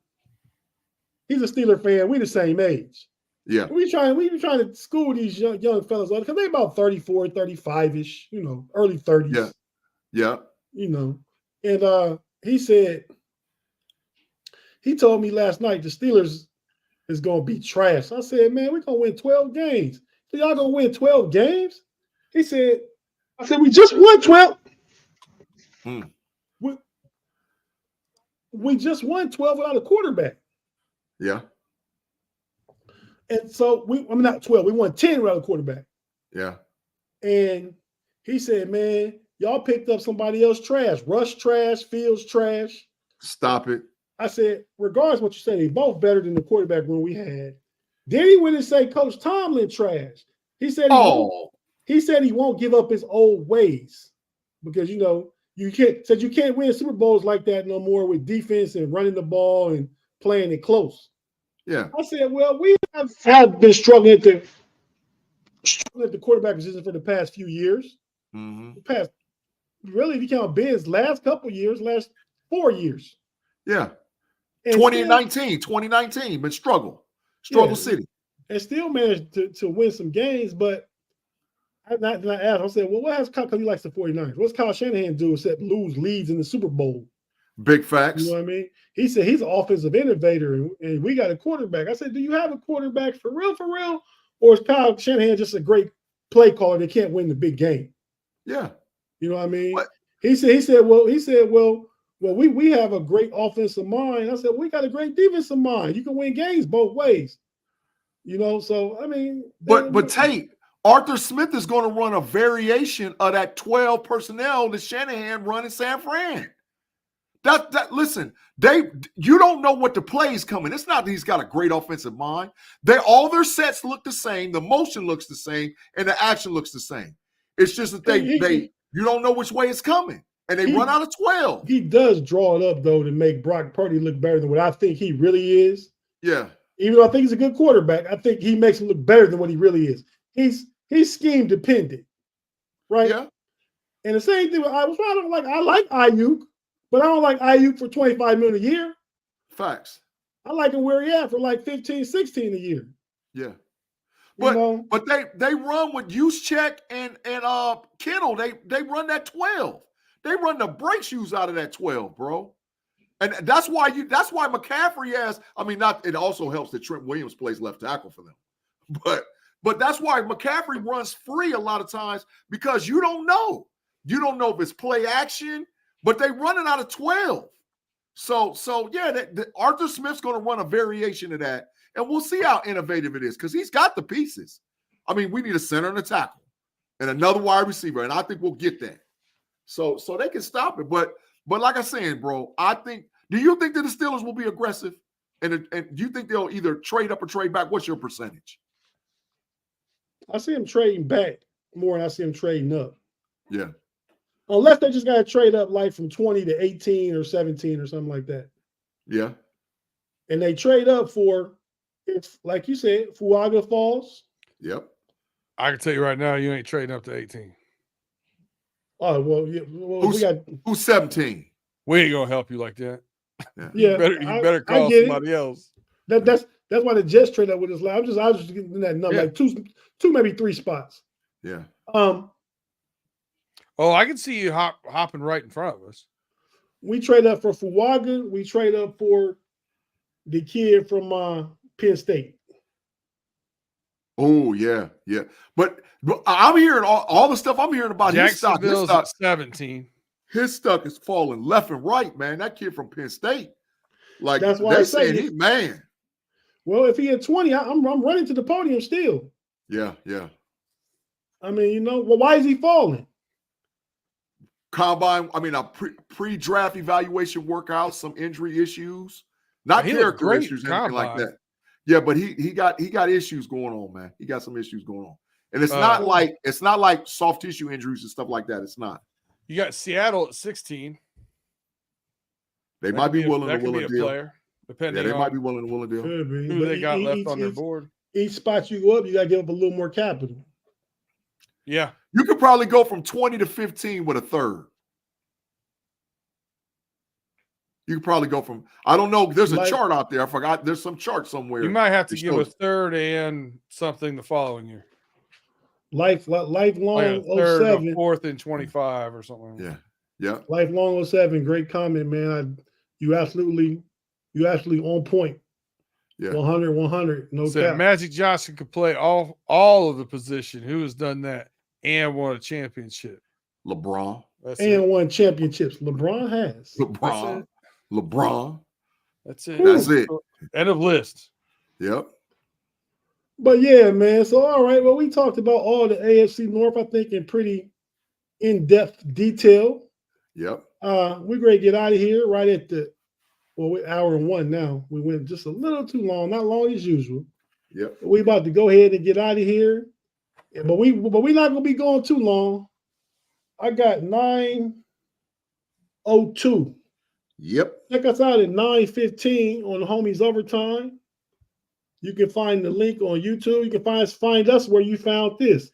he's a Steeler fan. We the same age. Yeah. We trying to school these young fellas because they about 34, 35-ish, early 30s. Yeah. And he told me last night the Steelers is gonna be trash. I said, man, we're gonna win 12 games. So y'all gonna win 12 games? I said, we just won 12. We just won 12 without a quarterback. Yeah. And so not 12, we won 10 without a quarterback. Yeah. And he said, man, y'all picked up somebody else trash. Rush trash, Fields trash. Stop it. I said, regardless of what you say, they both better than the quarterback room we had. Then he went and say Coach Tomlin trash. He said he won't give up his old ways because you can't win Super Bowls like that no more with defense and running the ball and playing it close. Yeah. I said, well, we have been struggling at the quarterback position for the past few years. Mm-hmm. If you count Ben's last 4 years. Yeah. And 2019, been struggle city. And still managed to win some games, but I asked, I said, well, what has Kyle, because he likes the 49ers, what's Kyle Shanahan do except lose leads in the Super Bowl? Big facts. You know what I mean? He said he's an offensive innovator, and we got a quarterback. I said, do you have a quarterback for real? Or is Kyle Shanahan just a great play caller that can't win the big game? Yeah. You know what I mean? What? He said, well, we have a great offensive mind. I said, we got a great defensive mind. You can win games both ways. So I mean, but Tate, Arthur Smith is going to run a variation of that 12 personnel that Shanahan run in San Fran. Listen, you don't know what the play is coming. It's not that he's got a great offensive mind. All their sets look the same, the motion looks the same, and the action looks the same. It's just that you don't know which way it's coming. And they run out of 12. He does draw it up, though, to make Brock Purdy look better than what I think he really is. Yeah. Even though I think he's a good quarterback, I think he makes him look better than what he really is. He's scheme dependent, right? Yeah. And the same thing with I like Ayuk, but I don't like Ayuk for $25 million a year. Facts. I like him where he at for like 15, 16 a year. Yeah. But they run with Juszczyk and Kittle. They run that 12. They run the brake shoes out of that 12, bro. And that's why McCaffrey has. I mean, it also helps that Trent Williams plays left tackle for them. But that's why McCaffrey runs free a lot of times because you don't know. You don't know if it's play action, but they run it out of 12. So yeah, Arthur Smith's going to run a variation of that, and we'll see how innovative it is because he's got the pieces. I mean, we need a center and a tackle and another wide receiver, and I think we'll get that. So they can stop it, but like I said, bro, do you think that the Steelers will be aggressive? And do you think they'll either trade up or trade back? What's your percentage? I see them trading back more than I see them trading up. Yeah. Unless they just got to trade up like from 20 to 18 or 17 or something like that. Yeah. And they trade up for, if like you said, Fuaga falls. Yep. I can tell you right now, you ain't trading up to 18. Oh, well, yeah. Well, who's 17? We ain't gonna help you like that. Yeah, you better call somebody else. That's why the Jets trade up with us. I was just getting that number, like two, maybe 3 spots. Yeah. Oh, I can see you hopping right in front of us. We trade up for Fuaga. We trade up for the kid from Penn State. Oh, yeah. But I'm hearing all the stuff I'm hearing about his stock. Jacksonville's at 17. His stock is falling left and right, man. That kid from Penn State. Like, that's why I say he, man. Well, if he had 20, I'm running to the podium still. Yeah. I mean, well, why is he falling? Combine, I mean, a pre-draft evaluation workouts, some injury issues. Not He character looked great issues, anything like combine. that. Yeah, but he got issues going on, man. He got some issues going on. And it's not like soft tissue injuries and stuff like that. It's not. You got Seattle at 16. They might be willing to will a deal. Player, depending Yeah, they on might be willing to will a deal. who they got left on their board. Each spot you go up, you got to give up a little more capital. Yeah. You could probably go from 20 to 15 with a third. You could probably go from, I don't know, there's a chart out there. I forgot. There's some chart somewhere. You might have to give a third and something the following year. Lifelong like a third, 07. a fourth and 25 or something. Yeah. Yeah. Lifelong 07. Great comment, man. You absolutely on point. Yeah. 100. No cap. Magic Johnson could play all of the position. Who has done that and won a championship? LeBron. Won championships. LeBron has. LeBron. That's it. That's it. End of list. Yep. But yeah, man. So all right. Well, we talked about all the AFC North, I think, in pretty in-depth detail. Yep. We're going to get out of here right at we're hour and 1 now. We went just a little too long, not long as usual. Yep. But we about to go ahead and get out of here. But we're not going to be going too long. I got 9:02. Yep. Check us out at 9:15 on the Homies Overtime. You can find the link on YouTube. You can find us where you found this.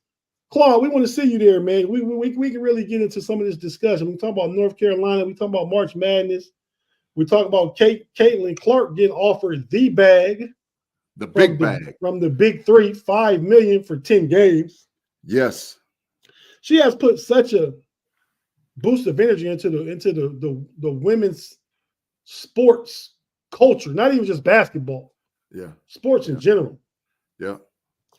Claude, we want to see you there, man. We can really get into some of this discussion. We talk about North Carolina. We talk about March Madness. We talk about Caitlin Clark getting offered the bag. The big bag. From the Big Three, $5 million for 10 games. Yes. She has put such a boost of energy into the women's sports culture, not even just basketball. Yeah. Sports in general. Yeah.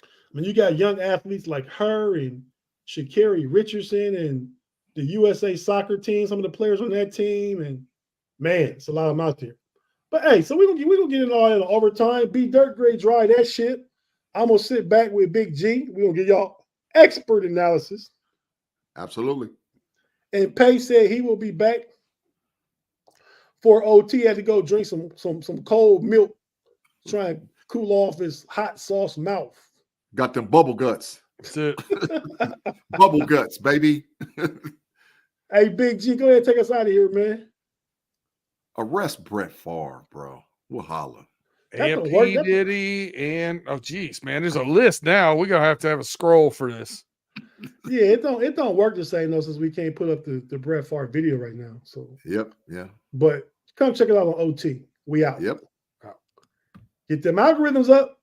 I mean, you got young athletes like her and Sha'Carri Richardson and the USA soccer team, some of the players on that team, and man, it's a lot of them out there. But hey, so we gonna get it all in overtime. B Dirt Grade dry that shit. I'm gonna sit back with Big G. We're gonna give y'all expert analysis. Absolutely. And Pay said he will be back for OT. Had to go drink some cold milk, try and cool off his hot sauce mouth. Got them bubble guts. That's it. Bubble guts, baby. Hey, Big G, go ahead and take us out of here, man. Arrest Brett Favre, bro. We'll holler. AMP, Diddy, and geez, man, there's a list now. We're gonna have to have a scroll for this. Yeah, it don't work the same though, since we can't put up the Brett Favre video right now. So yep, yeah. But come check it out on OT. We out. Yep. Get them algorithms up.